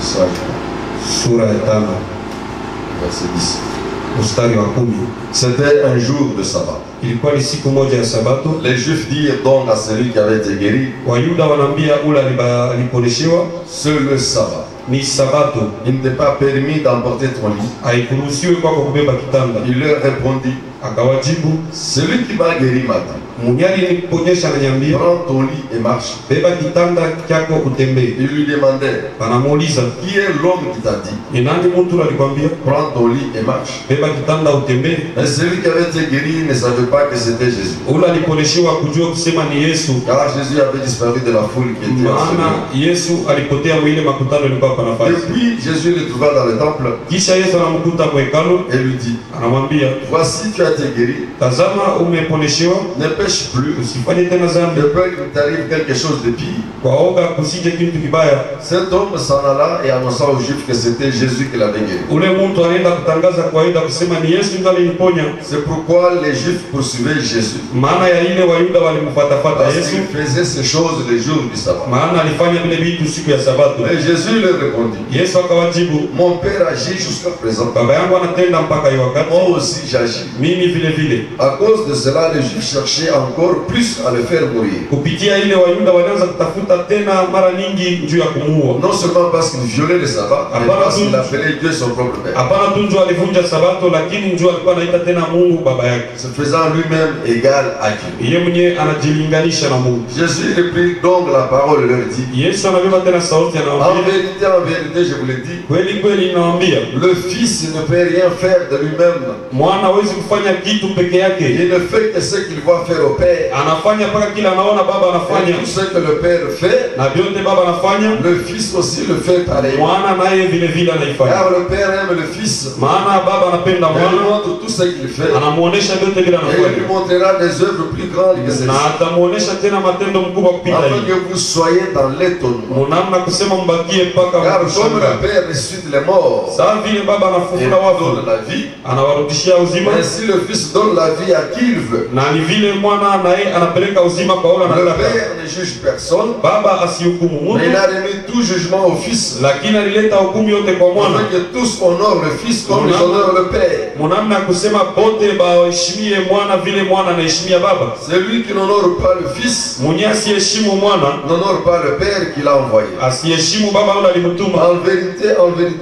Sura ya 5 verset 10. mstari wa 10. C'était un jour de sabbat. Ilikuwa ni siku moja ya Sabato. Les Juifs dirent donc à celui qui avait été guéri, Wayuda wanaambia ule aliponeshewa, c'est le sabbat. ni Sabato, Il n'était pas permis d'emporter ton lit. haikuruhusiwi kwako kubeba kitanda. Il leur répondit, Akawajibu, celui qui m'a guéri m'a dit, mwenye aliniponyesha ananiambia, prends ton lit et marche. beba kitanda chako utembee. Il lui demandait, Wanamuuliza, qui est l'homme qui t'a dit, ni nani mtu alikwambia prends ton lit et marche? beba kitanda utembee? Mais celui qui avait été guéri ne savait pas que c'était Jésus. Ule aliponeshewa kujua kusema ni Yesu, Car Jésus avait disparu de la foule qui était en maana celui. Yesu alipotea mwile makutano ilikuwa kwa Et nafasi. puis Jésus le trouva dans le temple Kisha Yesu anamkuta mwekalo, et lui dit, anamwambia, voici tu as été guéri, tazama umeponeshewa, ne pêche plus, usifanye tena de dhambi, peur qu'il t'arrive quelque chose de pire. kwa oga kusije kitu kibaya. Cet homme s'en alla et annonça aux Juifs que c'était Jésus qui l'avait guéri. Ule mtu anaenda kutangaza kwa Yuda kusema ni Yesu ndiye aliniponya. C'est pourquoi les Juifs poursuivaient Jésus. Maana ya ile Wayuda walimfuatafuata Parce Yesu, qu'il faisait ces choses les jours du sabbat. maana alifanya vile vitu siku ya Sabato. Mais Jésus leur répondit, Yesu akawajibu, mon Père agit jusqu'à présent. baba yangu anatenda mpaka hiyo wakati, Moi aussi j'agis. mimi vile vile. À cause de cela, les Juifs cherchaient encore plus à le faire mourir. Kupitia ile Wayuda walianza kutafuta tena mara nyingi juu ya kumuua. Non seulement parce qu'il violait le sabbat, mais parce qu'il appelait Dieu son propre Père. Hapana tu njoo alivunja Sabato, lakini njoo alikuwa anaita tena Mungu baba yake, Se faisant lui-même égal à Dieu. yeye mwenyewe anajilinganisha na Mungu. Jésus reprit donc la parole et leur dit, Yesu anabeba tena sauti, en anawaambia, vérité, je vous le dis, kweli kweli ninawaambia, le Fils ne peut rien faire de lui-même. mwana hawezi kufanya kitu peke yake, Il ne fait que ce qu'il voit faire au Père. anafanya mpaka kila anaona baba Et anafanya, tout ce que le Père fait, na vyote baba anafanya, le Fils aussi le fait pareillement. mwana naye vile vile anaifanya. Car le Père aime le Fils. Maana baba anapenda Il lui mwana, montre tout ce qu'il fait. anamuonesha vyote vile Et il lui anafanya, montrera des œuvres plus grandes que na celles-ci. atamuonesha tena matendo mkubwa kupita Afin hii, que vous soyez dans l'étonnement. munamna kusema mbakie mpaka Car comme mkushangaa. le Père ressuscite les morts Saa vile baba et anafufula wafu donne la vie, anawarudishia uzima, ainsi le Fils donne la vie à qui il veut. na ni vile mwana naye anapeleka uzima kwa ule Le anataka. Père ne juge personne, Baba asihukumu mais il mtu, a remis tout jugement au Fils, lakini alileta hukumu yote kwa mwana, afin que tous honorent le Fils comme ils honorent le Père. munamna kusema bote baheshimie mwana vile mwana anaheshimia baba. Celui qui n'honore pas le Fils Mwenye asiyeheshimu mwana n'honore pas le Père qui l'a envoyé. asiyeheshimu baba yule alimtuma. En vérité,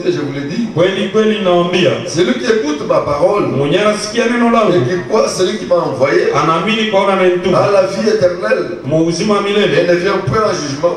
je vous le dis, Kweli kweli nawaambia, celui qui écoute ma parole mwenye anasikia neno et langu qui croit celui qui m'a envoyé anaamini kwa yule a anayemtuma, la vie éternelle mu uzima et milele, ne vient point en jugement.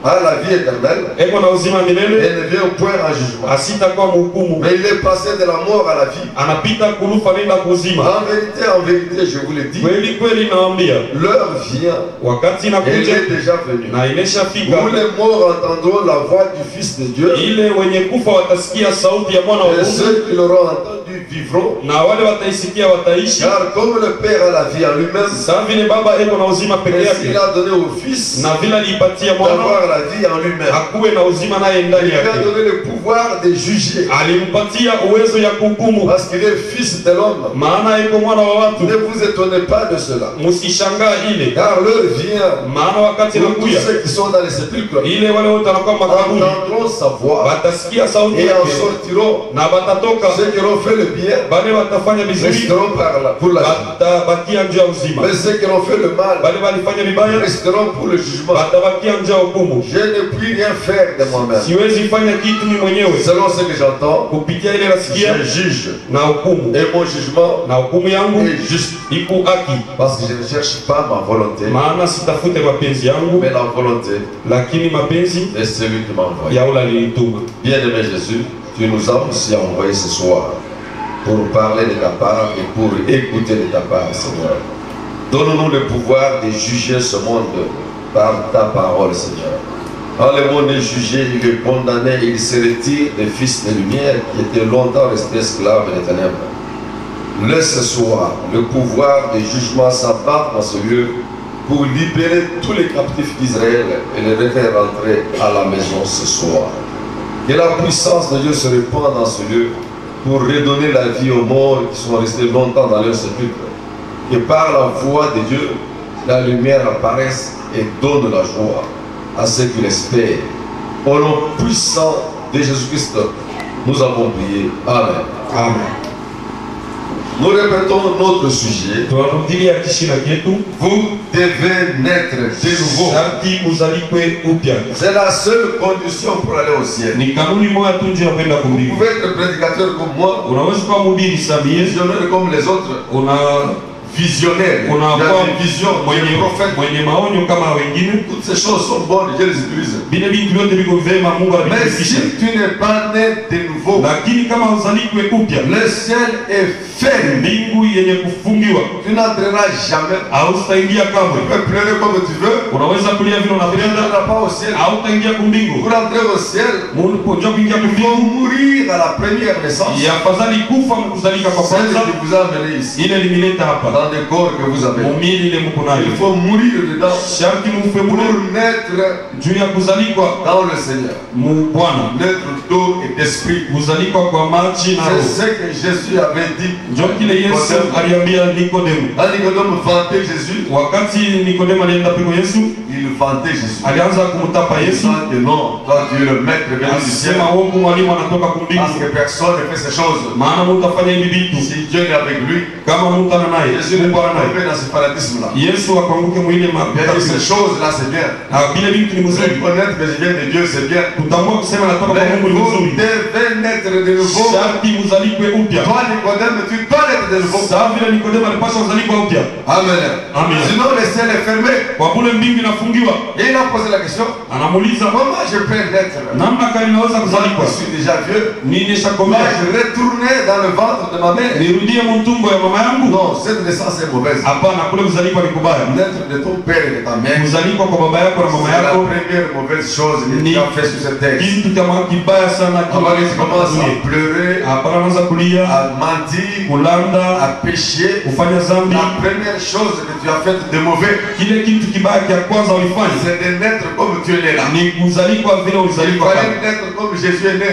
A la vie éternelle eko na uzima et milele, ne vient point en jugement. asitakuwa mhukumu, Mais il est passé de la mort à la vie. anapita kurufa nenda kuzima. En vérité, je vous le dis, Kweli kweli nawaambia, l'heure vient wakati et il inakuja est déjà venu na imeshafika, où les morts entendront la voix du Fils de Dieu ile wenye kufa watasikia sauti ya mwana wa et Mungu, ceux qui l'auront entendu vivront. na wale wataisikia wataishi. Car comme le Père a la vie en lui-même, Saa vile baba eko na uzima peke ainsi il yake, a donné au Fils na vile aliipatia mwana d'avoir la vie en lui-même. akuwe na uzima naye Il ndani lui a yake, donné le pouvoir de juger alimpatia uwezo ya kuhukumu, parce qu'il est Fils de l'homme. maana iko mwana wa watu. Ne vous étonnez pas de cela. Musishangaa ile, Car l'heure vient maana wakati où tous inakuja ceux qui sont dans les sépulcres ile wale wote wanakuwa makaburi entendront sa voix watasikia sauti et en yake sortiront. na watatoka, Ceux qui auront fait le bien bale watafanya vizuri resteront pour la vie. watabakia njia ya uzima, Mais ceux qui ont fait le mal bale walifanya vibaya resteront pour le jugement. watabakia njia ya hukumu. Je ne puis rien faire de moi-même. Siwezi fanya kitu mimi mwenyewe, Selon ce que j'entends, kupitia ile nasikia je juge. na hukumu, Et mon jugement na hukumu yangu est juste. iko haki, Parce que je ne cherche pas ma volonté, maana sitafute mapenzi yangu, mais la volonté lakini mapenzi de celui qui m'a envoyé. ya ule alinituma. Bien-aimé Jésus, tu nous as aussi envoyé ce soir pour parler de ta part et pour écouter de ta part, Seigneur. Donne-nous le pouvoir de juger ce monde par ta parole, Seigneur. Quand le monde est jugé, il est condamné, il se retire des fils de lumière qui étaient longtemps restés esclaves des ténèbres. Laisse ce soir le pouvoir de jugement s'abattre dans ce lieu pour libérer tous les captifs d'Israël et les faire rentrer à la maison ce soir. Que la puissance de Dieu se répande dans ce lieu pour redonner la vie aux morts qui sont restés longtemps dans leur sépulcre. Que par la voix de Dieu, la lumière apparaisse et donne la joie à ceux qui l'espèrent. Au nom puissant de Jésus-Christ, nous avons prié. Amen. Amen. Nous répétons notre sujet. Tunarudilia kishina kietu. Vous devez naître de nouveau. Sharti muzaliwe upya. C'est la seule condition pour aller au ciel. Ni kanuni moja tu njia ya kwenda Vous kumbingu. pouvez être prédicateur comme moi, Unaweza kuwa mhubiri sabiye, visionnaire comme les autres, visionnaire. Il y a des visions, des prophètes. mwenye maonyo kama wengine. Toutes ces choses sont bonnes, Dieu les utilise. Bile bintu vyote viko vema, Mungu Mais anavifikisha. si tu n'es pas né de nouveau, Lakini kama uzaliwe upya, le ciel est ferme. mbingu yenye kufungiwa, Tu n'entreras jamais. hautaingia Tu kamwe. peux pleurer comme tu veux. Unaweza kulia vile Tu unapenda, n'entreras pas au ciel. hautaingia kumbingu. Pour entrer au ciel, Mungu kuja kuingia il faut kumbingu, mourir à la première naissance. ya afadhali kufa mkuzalika kwa Celle kwanza, qui vous a amené ici, ile limileta hapa dans le corps que vous avez. mumili ile mko nayo. Il faut mourir dedans Sharti mufe pour mule naître juu ya kuzalikwa dans le Seigneur. mu Bwana, Naître d'eau et d'esprit. kuzalikwa kwa maji na C'est roho. ce que Jésus avait dit. Ndio kile Yesu aliambia Nikodemu. Quand Nicodème vantait Jésus, Wakati Nikodemu alienda peko Yesu, il vantait Jésus. alianza kumtapa Il Yesu, disant que non, toi tu es le maître venu du ciel. asema wongo mwalimu anatoka Parce kumbingu, que personne ne fait ces choses. maana mtu afanya hivi vitu Si Dieu est avec lui, kama mtu ana naye, Jésus n'est Mungu pas ana naye. tombé dans ce fanatisme-là. Yesu akwanguke mwile Il a dit ces choses-là, c'est bien. vile vitu ni mzuri, Reconnaître que je viens de Dieu, c'est bien. kutambua kusema natoka kwa Mais Mungu ni vous mzuri. devez naître de nouveau. Sharti muzalikwe upya. Toi, Nicodème, tu dois naître de nouveau. Sawa vile Nikodemu alipaswa kuzalikwa upya. Amen. Amen. Sinon, le ciel est fermé. Kwa kule mbingu inafungiwa, Et il a posé la question, anamuuliza comment je peux naître? namna gani naweza Moi, kuzalikwa? je suis déjà vieux. Nimeshakomea, Moi, je retournais dans le ventre de ma mère. nirudie mtumbo ya mama yangu? Non, cette naissance est mauvaise. Hapana, kule kuzalikwa ni kubaya. Naître de ton père et de ta mère, Kuzalikwa kwa baba yako na mama c'est la yako première mauvaise chose que Ni- tu as fait sur cette terre. kitu kama kibaya sana Avant que tu commences à kile. pleurer, Hapana, anaanza kulia, à mentir, kulanda, à pécher, kufanya zambi. la première chose que tu as faite de mauvais, Kile kitu kibaya kia kwanza ulifanya c'est de naître comme tu es né là. ni kuzalikwa vile Il ulizalikwa fallait pale. naître comme Jésus est né.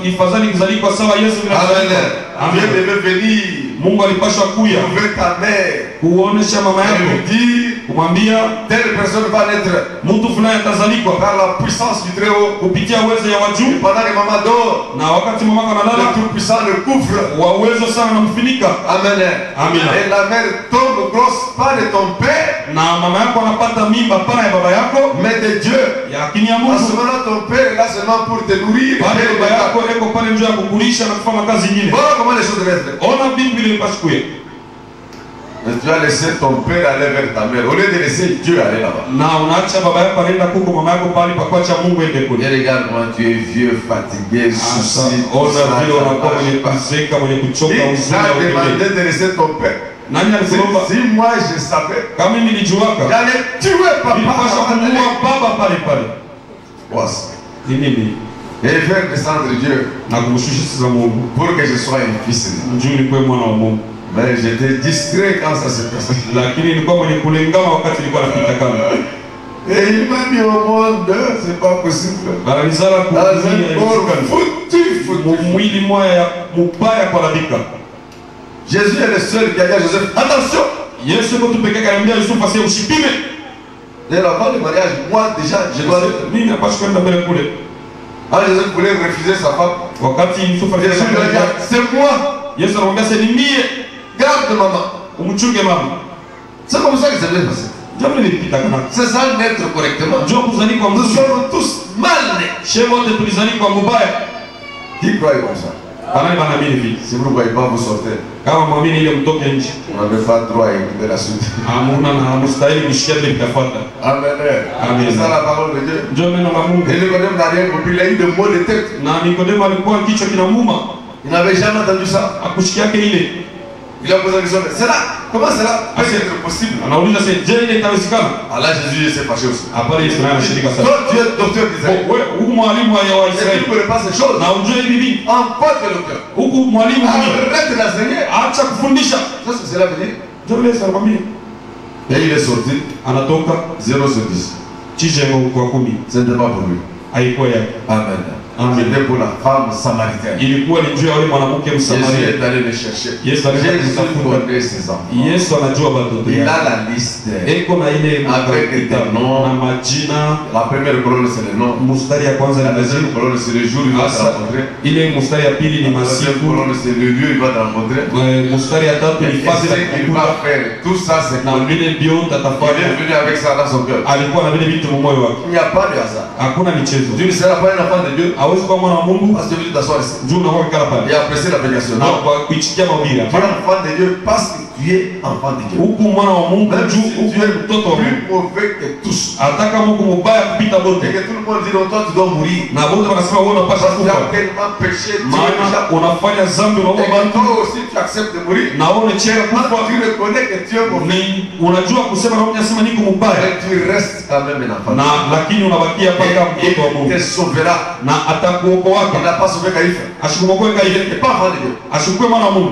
Ifadhali kuzaliwa sawa Yesu vile Amen. alizaliwa. Dieu Amen. devait venir Mungu alipaswa kuya trouver ta mère kuonesha mama et yako, lui dire, kumwambia telle personne va naître mtu fulani atazalikwa par la puissance du Très-Haut. kupitia uwezo ya Et wajuu, pendant que maman dort, na wakati mamako le analala Tout-Puissant le couvre. wa uwezo sana namfunika, Amen. Amen. Et la mère tombe grosse, pas de ton père, na mama yako anapata mimba pana ya baba yako, mais de Dieu. yakini ya À ce Mungu. moment-là, ton père est là seulement pour te nourrir. Pale baba yako eko pale njoo ya kukulisha na kufanya kazi nyingine. Voilà comment les choses restent. Ona bingu ile ipasikuye, Mais tu as laissé ton père aller vers ta mère. Au lieu de laisser Dieu aller là-bas. na unaacha baba yako anaenda kuko mama yako pale pa kuacha Mungu ende Et kule. regarde-moi, tu es vieux, fatigué, Sasa souci. ona vile unakuwa mwenye kuzeka, mwenye kuchoka, Il huzuni t'a ya ukimya. demandé de laisser ton père. Nani alikulomba? Si moi je savais, Kama mimi nilijuaka, j'allais tuer papa. nilipaswa kumuua baba pale pale. Voici. Ni nini? Et faire descendre Dieu Na kumshushisha za Mungu. pour que je sois un fils. Njoo nikuwe mwana wa Mungu. Mais j'étais distrait quand ça s'est passé. Lakini nilikuwa mwenye kulengama wakati nilikuwa napita kama. Et il m'a mis au monde, c'est pas possible. Baranizala Dans un corps kuumia foutu. mwili moya ya mubaya kwa radika. Jésus est le seul qui a dit à Joseph, attention. Yesu yuko tu pekee akaniambia Yusufu asiye usipime. Dès avant le mariage, moi déjà, je dois être. Mimi napaswa kwenda mbele kule. Quand Joseph voulait refuser sa femme, Wakati Yusufu Jésus lui a alisema dit, c'est moi, Yesu anamwambia sasa ni mie, garde maman. umchunge mama. C'est comme ça que ça bien passé. Jambo lilipita kana. C'est ça naître correctement. Njoo kuzaliwa Nous mzuri. sommes tous mal nés. Shehe wote tulizaliwa mubaya. Qui croit comme ça? Banani banaamini hivi. Si vous ne voyez pas, vous sortez. Kama mwamini ile mtoke nje. On n'avait pas droit à écouter la suite. Hamuna na hamustahili kushikia vile vitafuata. Amen. Amen. C'est ça la parole de Dieu. Njoo neno la Mungu. Et Nicodème n'a rien compris, il a eu des maux de tête. Na Nikodemo alikuwa kichwa kinamuuma, Il n'avait jamais entendu ça. akushikia yake ile. Il a posé la question, c'est là, comment cela peut être possible? Anauliza sasa, je, ile itawezekana? Allah Jésus s'est fâché aussi. Hapana, Yesu naye anashirika sana. Toi, tu es docteur d'Israël. Wewe huku mwalimu wa Et tu ne Israeli connais pas ces choses. na ujue hivi, Emporte le docteur. huku mwalimu mwenyewe Arrête d'enseigner. acha kufundisha. Ça, c'est cela veut dire. Ndio Yesu anakwambia. Et il est sorti Anatoka 0 sur 10. chijengo kwa 10. Ce n'était pas pour lui. Haikuwa yake. Amen. C'était pour la femme samaritaine. ilikuwa ni juu ya yule mwanamke Jésus Msamaria. est allé le chercher. Yesu alienda Jésus kutafuta. connaît ses enfants. Yesu anajua watoto Il yake. a la liste. Eko na ile Avec kitabu des noms. na majina. La première colonne c'est le nom. Mstari ya kwanza La ni deuxième majina. colonne c'est le jour où il va te Asa rencontrer. ile mstari ya pili ni La deuxième masiku. colonne c'est le lieu où il va te rencontrer. Mstari ya tatu Et ni fasi ce la qu'il kukula. va faire, tout ça c'est Na connu. vile biondo Il est atafanya. venu avec ça dans son cœur. Alikuwa na vile vitu moyo wake. Il n'y a pas de hasard. Hakuna michezo. Tu ne seras pas un enfant de Dieu Hawezi kuwa mwana wa Mungu parce que tu es venu t'asseoir ici juu na kukala et pale. apprécier la prédication. Na Non. kwa kuitikia mahubiri. Tu es enfant de Dieu parce que tu es enfant de Dieu. Huku mwana wa Mungu Même juu si huku tu es mtoto wa Mungu. plus mauvais que tous. Hata kama Mungu mubaya kupita Et bote. que tout le monde dit non, toi tu dois mourir. Na bote wanasema wewe unapaswa Parce que tu kufa. as tellement péché, tu es Maana déjà unafanya zambi unaua et que watu. toi aussi tu acceptes de mourir. Na wewe unacheka Quand kufa. tu reconnais que tu es mauvais, Ni unajua kusema na unasema niko mubaya. mais tu restes quand même un enfant. Na lakini unabakia paka Et mtoto wa il Mungu. te sauvera. Na atakuokoa. Il n'a pas sauvé Caïphe. Ashikumokoe Il kaile. n'est pas enfant de Dieu. Ashukue mwana wa Mungu.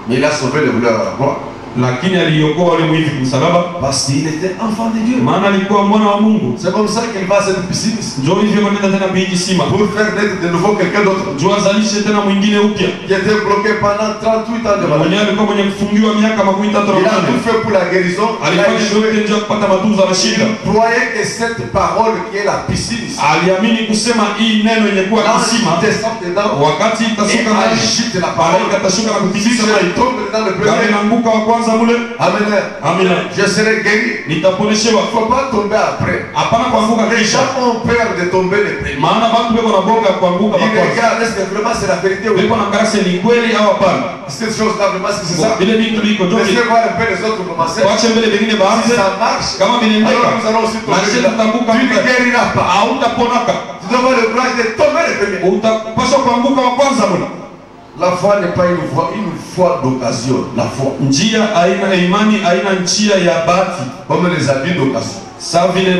Mais il a sauvé le voleur à la croix. Lakini aliokoa wale mwivi kumsalaba. Parce qu'il était enfant de Dieu. Maana alikuwa mwana wa Mungu. C'est comme ça qu'il va à cette piscine Njoo hivyo kwenda tena biji sima. pour faire naître de nouveau quelqu'un d'autre Njoo azalishe tena mwingine upya. qui était bloqué pendant 38 ans de maladie. Mwenyewe alikuwa mwenye kufungiwa miaka 33 Il a na tout fait pour la guérison. Il a alifanya échoué. yote ndio kupata matunzo na shida. Il croyait que cette parole qui est la piscine ici, Aliamini kusema hii neno yenye kuwa quand kisima il descend dedans wakati et itashuka maji agite la malaika parole, atashuka na si kupitisha je maji. tombe dans le Kama premier, inaanguka wa kwanza mule, amen, amina, je serai guéri. nitaponeshewa. Il ne faut pas tomber après. Hapana kuanguka Les kisha, gens ont peur de tomber les premiers. maana watu beko na boga ya kuanguka Ils wa kwanza. regardent, est-ce que vraiment c'est la vérité ou Beko pas? na karasi ni kweli au hapana? Cette chose-là, vraiment, est-ce que c'est ça? Vile vitu viko ndio Laissez voir un peu les autres commencer. tuache mbele vingine Si baanze. ça marche, Kama vinaendeka alors nous allons aussi na tomber sisi là. tutaanguka Tu ne mbele. guériras pas. Hautaponaka. Tu dois avoir le courage de tomber les premiers. Utapaswa kuanguka wa kwanza mule. La foi n'est pas une foi d'occasion. La foi. Njia aina imani aina njia ya bahati. Comme les habits d'occasion. Sa vile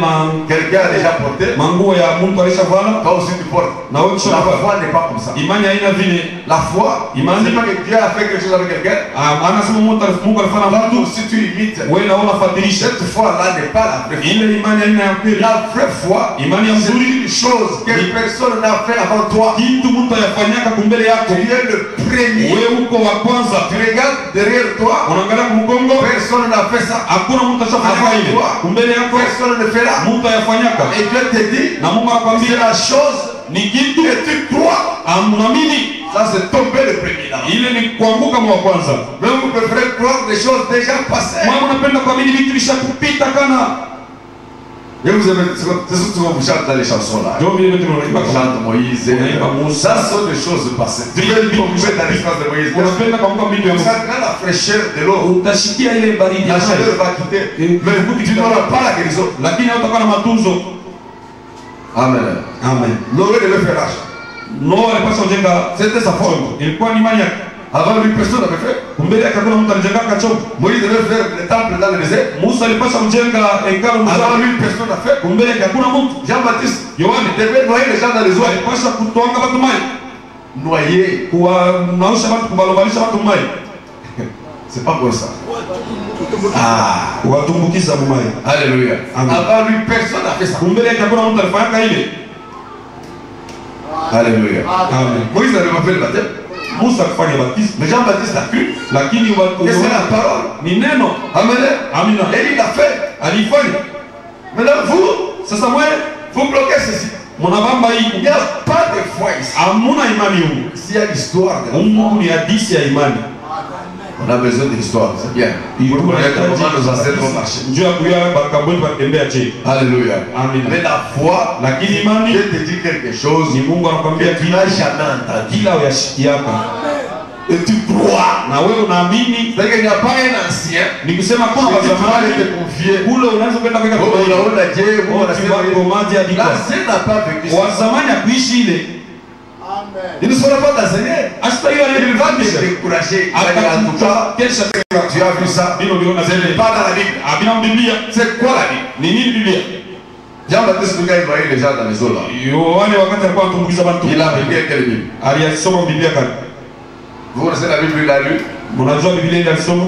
Quelqu'un a déjà porté. manguo ya mtu alishavala Toi aussi tu portes. na wewe La kishavala. foi n'est pas comme ça. Imani haina vile. La foi, Imani. c'est pas que Dieu a fait quelque chose avec quelqu'un. Anasema Mungu alifanya Là, mtu si tu imites, wewe na unafadhilisha. cette foi-là n'est pas la vraie foi. Ile imani haina ya kweli. La vraie foi, Imani ya c'est mzuri une chose que personne n'a fait avant toi. kitu mtu ayafanyaka kumbele yako. Tu es le premier. Wewe uko wa kwanza. Tu regardes derrière toi, Unaangalia kumgongo, personne n'a fait ça. hakuna mtu ashafanya ile. Kumbele yako Personne ne fait là. mtu ayafanyaka. Et Dieu te dit, Na Mungu c'est anakuambia la chose ni kitu que tu crois. amnamini. Ça, c'est tomber le premier là. Ile ni kuanguka mwa kwanza. Mais vous préférez croire des choses déjà passées. Mwana unapenda kuamini vitu vishakupita kana. Et vous aimez, c'est ce que vous chantez dans les chansons là. Ndio vile vitu tunaimba On kama. chante Moïse. Ça sont des choses passées. Tu veux tomber dans l'espace de Moïse. Unapenda kuamka vitu ya Tu Mungu. sentiras la fraîcheur de l'eau. Utashikia ile baridi La ya chaleur maji. va quitter. Mais tu n'auras pas la guérison. Lakini hautakuwa na matunzo. Amen. Amen. Noé devait faire l'âge. Noa alipaswa kujenga C'était sa foi. chombo. Ilikuwa ni imani yake. Avant lui, personne n'avait fait. Mbele yake hakuna mtu alijenga chombo. Moïse devait faire le temple dans le désert. Musa alipaswa kujenga hekalu Avant mzuri. lui, personne n'a fait. Mbele yake hakuna mtu. Jean-Baptiste Yohane devait noyer les gens dans les eaux. alipaswa kutwanga watu mai. Noyer. Kuwanausha watu, kubalobalisha watu mai. C'est pas comme ça. Ah. Kuwatumbukiza mai. Alléluia. Amen. Avant lui, personne n'a fait ça. Mbele yake hakuna mtu alifanya ile. Alléluia. Amen. Moïse n'avait pas fait le baptême. Musa akafanya baptismo. Mais Jean-Baptiste a cru. Lakini watu Et c'est la parole. ni neno. Amen. Amina. Et il l'a fait. Alifanya. Maintenant, vous, Sasa mwe vous bloquez ceci. mnabamba Il hii. n'y a pas de foi ici. Hamuna imani huko. S'il y a l'histoire de la foi, Mungu ni hadithi ya imani. on a besoin de l'histoire. C'est bien. Pour connaître comment nos ancêtres ont marché. Njoo ya kujua bakaboni batembea je. Alléluia. Amen. Mais la foi, Lakini imani Dieu te dit quelque chose ni Mungu que anakuambia tu kitu n'as jamais entendu. kila uyashikiaka Et tu crois. na wewe unaamini. C'est-à-dire qu'il n'y a pas un ancien Ni kusema qui kuna va wazamani te confier. kule unaweza kwenda kwenda Oh, kwa on a Dieu, on a Komaji hadi kwa L'ancien n'a pas vécu ça. wazamani akuishi ile. Il ne sera pas t'enseigner. Hasta hiyo Il va te anayefundisha décourager. Il va dire, en tout cas, kesha tu as vu ça. bila uliona Ce n'est vile. pas dans la Bible. Abina Biblia. C'est quoi la Bible? Ni nini Biblia? Jean-Baptiste, le gars, il voyait les gens dans les eaux là. Yohane wakati alikuwa anatumbukiza watu. Il a vécu quelle Bible? Aliyasoma Biblia kani? Vous connaissez la Bible, il l'a lu. Mnajua Biblia ile alisoma?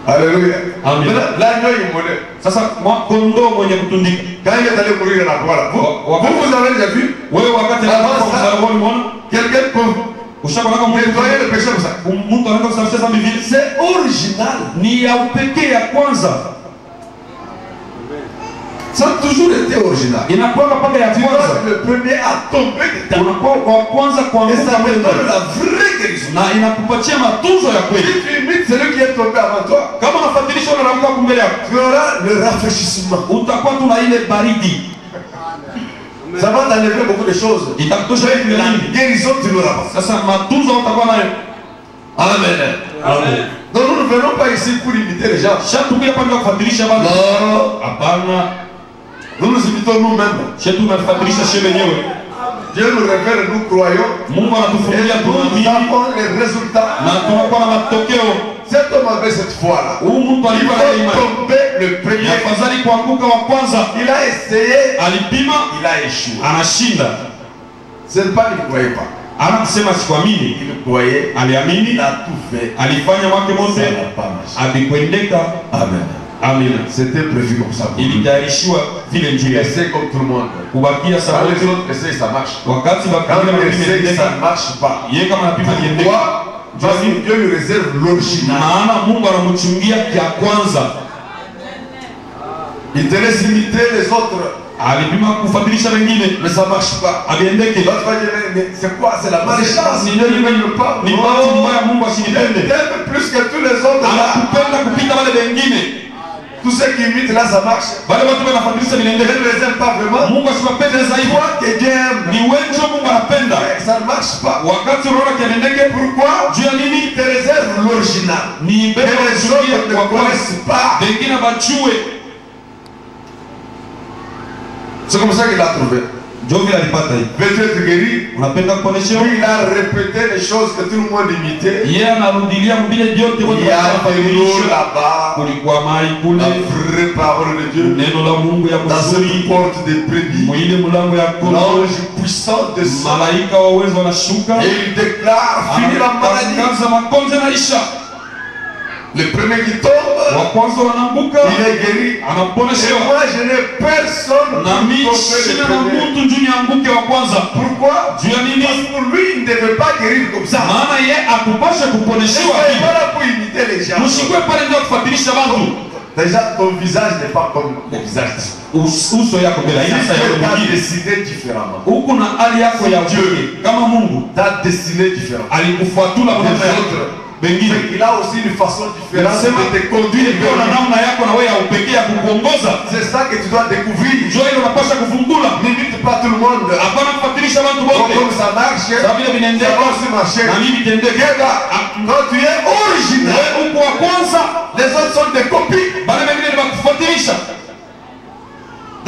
Alléluia. Amen. Maintenant, l'agneau immolé. Sasa kondoo mwenye kutundika. Quand il est allé mourir dans la croix, vous avez déjà vu? Wewe wakati anakufa umeona Quelqu'un peut ushakuona kama nettoyer le péché comme ça. Mtu anaenda kusafisha dhambi vile. C'est original. Ni ya upekee ya kwanza. Ça a toujours été original. Inakuwa mpaka ya kwanza. Le premier à tomber dedans. Unakuwa wa kwanza Et ça kuanguka te mbele. donne la vraie guérison. Na inakupatia matunzo ya kweli. Si tu imites celui qui est tombé avant toi, Kama unafuatilisha na ramuka kumbele yako, tu auras le rafraîchissement. utakuwa tu na ile baridi. Ça va t'enlever beaucoup de choses. Itakutosha hivi La nini? guérison, tu n'auras pas. Sasa matunzo utakuwa nayo. Amen. Amen. Donc nous ne venons pas ici pour imiter les gens. Shatukuja pande kufuatilisha bado. Non. Hapana. Nous nous imitons nous-mêmes. Shetu tunafuatilisha shewe wenyewe. Dieu nous révèle, nous croyons. Mungu Et anatufunulia nous tunaamini avons les résultats. na tunakuwa na matokeo. Cet homme avait cette foi-là. Huyu mtu Il alikuwa na faut imani. tomber le Ni premier. afadhali kuanguka wa kwanza. Il a essayé, Alipima, il a échoué. anashinda. Ce n'est pas qu'il ne croyait pas. Ana kusema sikuamini, Il croyait, aliamini, il a tout fait. alifanya wake Ça mote, n'a pas marché. amekwendeka. Amen. Amina. C'était prévu comme ça. Ilitayarishiwa vile njia. Essaye comme tout le monde. Kubakia Quand sababu les autres essayent, ça marche. wakati Quand bakabila on mapima essaye, ça iendeka, ne marche pas. yeye kama anapima iendeka. Pourquoi? Parce que Dieu lui réserve l'original. Maana Mungu anamchungia kia kwanza. Il te laisse imiter les autres, Alipima kufuatilisha wengine, mais ça ne marche pas. abiendeke. L'autre va dire, mais c'est quoi? C'est la malchance. Ni Dieu ne m'aime pas. ni bahati mbaya Mungu Il asinipende. t'aime plus que tous les autres là. Anakupenda kupita wale wengine. Tous ceux qui imitent là, ça marche. Wale watu wanafuatilisha Dieu vinaendeka. ne les aime pas vraiment. Mungu asiwapende C'est zaidi. toi que Dieu aime. Ni wewe ndio Mungu anapenda. Mais ça ne marche pas. Wakati unaona kiendeke, Pourquoi? juu ya nini? Il te réserve l'original. Ni Que mbele les wachungie autres ne kwa kwanza. connaissent pas. Wengine bachue. C'est comme ça qu'il a trouvé. Ndio vile alipata hii. Veux-tu être guéri? Unapenda kuonesha Puis il a répété les choses que tout le monde imitait. yeye anarudilia vile vyote Il watu y a de l'eau wanafuatilisha. là-bas. Kulikuwa mai La kule, vraie parole de Dieu. neno la Mungu ya Dans cette mzuri, porte de brebis. mwile mlango ya kondoo, L'ange puissant descend. malaika wa uwezo wanashuka, Et il déclare, fini la maladie. anatangaza magonjwa yanaisha. Le premier qui tombe, Wa kwanza wanaanguka, il est guéri. Et anaponeshewa. moi, je n'ai personne Na pour mimi tomber sina le na premier. mtu njoo nianguke wa kwanza. Pourquoi? Juu ya nini? Parce que pour lui, il ne devait pas guérir comme ça. Maana yeye akupasha Il kuponeshewa n'est hivi. pas là pour imiter les gens. Mshikwe pale ndio kufuatilisha watu. Déjà, ton visage n'est pas comme le visage de Uso yako bila ina sasa Dieu yako t'a mwingine. décidé différemment. Huku na hali yako ya ujue. Kama Mungu T'a destiné différemment. alikufuatula kwa Les namna yako. autres, Wengine il a aussi une façon différente Nasema de te conduire iko na vers lui. namna yako na wewe ya upekee ya kukuongoza. C'est ça que tu dois découvrir. Njoo ile unapaswa kufungula. N'imite pas tout le monde. Hapana kufuatilisha watu wote. Comme ça marche, Sababu vile ça vinaendeka va aussi marcher. na mimi vitendeke. Regarde, quand tu es original, Wewe uko wa kwanza, les autres sont des copies. bale wengine ni wakufuatilisha.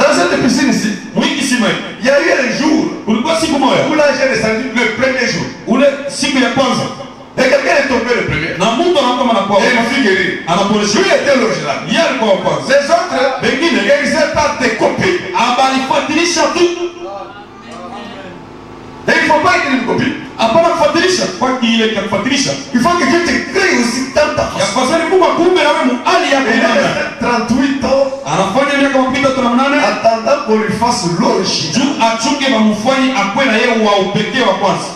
Dans cette piscine ici, Mwingi sima. il y a eu un jour Kulikuwa siku moja. où l'ange est descendu le premier jour. Ule siku ya kwanza. Et quelqu'un est tombé le premier. Na Mungu anakuwa anakuwa. Et il fut guéri. Anaponesha. Lui était l'original. Yeye alikuwa wa kwanza. Les autres, Wengine guérissaient par des copies. abalifuatilisha tu. Et il ne faut pas qu'il y ait une copie. Hapana kufuatilisha. Kwa kile cha kufuatilisha. Il faut que Dieu te crée aussi dans ta Ya façon. kwanza ni Mungu akumbe na wewe hali yako Et il ndani. a 38 ans Anafanya miaka makumi tatu na manane attendant qu'on lui fasse l'origine. juu achunge mamufanye akwe na yeye wa upekee wa kwanza.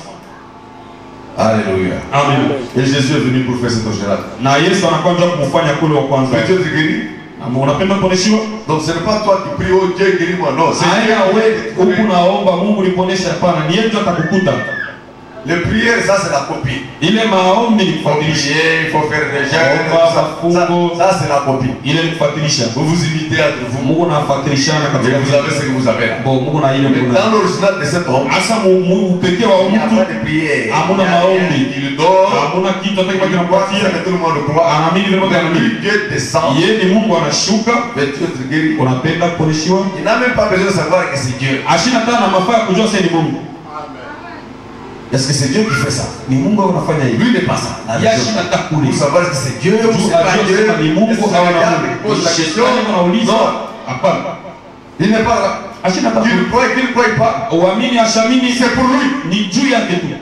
Alléluia. Amen. Et Jésus est venu pour faire cet original. Na Yesu anakuja kumfanya kule wa kwanza. Mais Dieu te guérit. Ama unapenda kuoneshiwa? Donc ce n'est pas toi qui prie, oh Dieu guéris-moi. Non, c'est Dieu Haya qui wewe te huku guérit. naomba Mungu niponeshe, hapana, ni yeye ndio atakukuta. Les prières, ça c'est la copie. Ile maombi ni Il faut kufuatilisha. prier, il faut faire des jeûnes. Ça c'est la copie. Ile ni kufuatilisha. Vous vous imitez entre vous. Mungu anafuatilishana Et katika vous avez ce que vous avez là. Bon, Mungu na ile Mais Mungu. dans l'original de cet homme, Asa upekee wa il n'y a mtu pas de prière. hamuna maombi. Il dort. Hamuna kitu hata kama Il croit kinampatia. que tout le monde croit. Anaamini vile Mungu Mais anaamini. lui, Dieu descend. Yeye ni Mungu anashuka. Veux-tu être guéri? Unapenda kuoneshiwa? Il n'a même pas besoin de savoir que c'est Dieu. Ashina tana mafaa ya kujua sasa ni Mungu. Est-ce que c'est Dieu qui fait ça? Ni Mungu anafanya hivi. Lui n'est pas ça. Yashina takuli. Pour savoir que c'est Dieu ou Juu c'est pas ajue Dieu. kama ni Mungu Est-ce que au c'est le na gars Mungu. qui pose la question? Shetani anauliza. Non. Hapana. Il n'est pas là. Ashina takuli. Qu'il croit, qu'il ne croit pas. Uamini ashamini C'est pour lui. ni juu yake tu.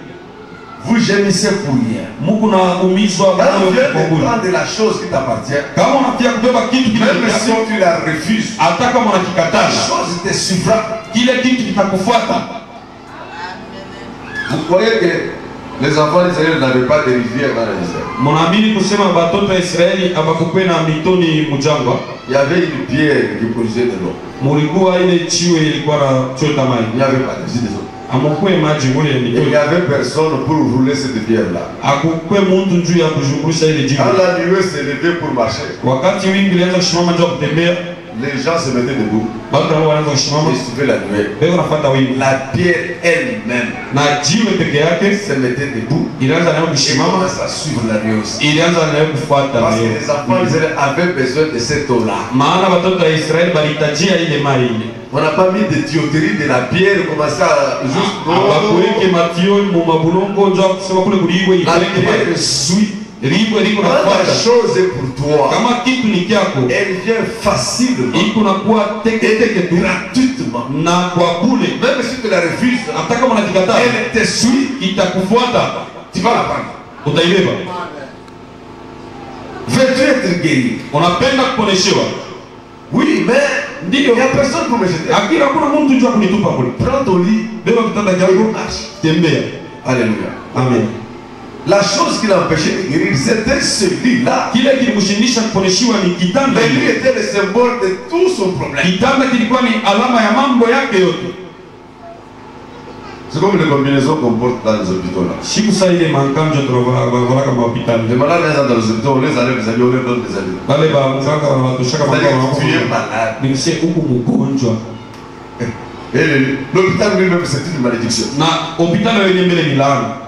vous gémissez pour rien. Mungu na umizwa Quand moyo tu viens kwa de bure. prendre la chose qui t'appartient, Kama unafikia kubeba kitu kile même si tu la refuses, hata kama la unakikataa, chose te suivra. kile kitu kitakufuata. Vous croyez que les enfants d'Israël n'avaient pas de rivière dans la désert? Mnaamini kusema batoto wa Israeli abakupe na mitoni mujangwa? Il y avait une pierre qui produisait de l'eau. Mulikuwa ile chiwe ilikuwa na chota maji. Il n'y avait pas de des eaux. Amukwe maji ngule ya Et il mitoni. n'y avait personne pour rouler cette pierre-là. Akukwe muntu juu ya kuzungusha ile jiwe. Quand la nuée s'est levée pour marcher, Wakati wingi ilianza kusimama njoo kutembea, les gens se mettaient debout watu hao wanaanza kusimama, et suivaient la nuée. bego nafuata wingi. La pierre elle-même Na jiwe peke yake se mettait debout ilianza nayo et kusimama, commençait à suivre la nuée aussi. ilianza nayo kufuata Parce que nayo. les enfants d'Israël avaient besoin de cette eau-là. Maana watoto wa Israeli balitajia ile mai ile. On n'a pas mis de tuyauterie de la pierre, commencer à juste. Abakuweke mationi mu mabulongo njoo kusema kule kuliwe La ipeleke pierre mai. suit. Ribo liko Quand la nafuata. chose est pour toi, Kama kitu ni kyako, elle vient facilement, iko nakuwa teke teke tu gratuitement. na kwa bure. Même si tu la refuses, Hata kama unajikataa, elle te suit, itakufuata, tu vas la prendre. utaibeba. Veux-tu être guéri? Unapenda kuponeshewa? Oui, mais il Ndio. n'y a personne pour me jeter. Lakini hakuna mtu jua kunitupa kule. Prends ton lit, Beba kitanda et chako, marche. tembea. Alléluia. Amen. La chose qui l'empêchait de guérir, c'était celui-là. Kile kilimshindisha kuponeshiwa ni kitanda Mais lui ile. était le symbole de tout son problème. Kitanda kilikuwa ni alama ya mambo yake yote. C'est comme les combinaisons qu'on porte dans les hôpitaux là. Siku saa ile mankanjo tunavala kama hospitali. Les malades sont dans les hôpitaux, on les enlève des habits, on leur donne des habits. Wale ba mganga wanatoshaka C'est-à-dire mambo que tu es wanapo. malade. Nikise huku mgonjwa. Et l'hôpital lui-même, c'est une malédiction. Na hospitali wenye mbele ni laana.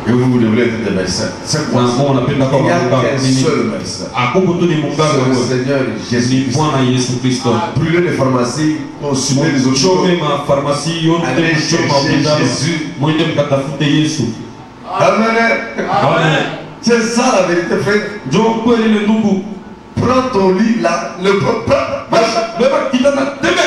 Et vous devez être des médecins. C'est Na quoi? mbona unapenda kwa Il n'y a mganga? qu'un seul médecin. Akupo tu ni C'est mganga le huyo. Seigneur Ni Jésus-Christ. Bwana Yesu Kristo. Brûler les pharmacies, consumer les hôpitaux. Mchome mafarmasi yote, Allez mchome chercher mahospitali. Jésus. Mwende mkatafute Yesu. Amen. Amen. C'est ça la vérité, frère. Njoo kweli ile ndugu. Prends ton lit là, le marche. Beba kitanda tembea.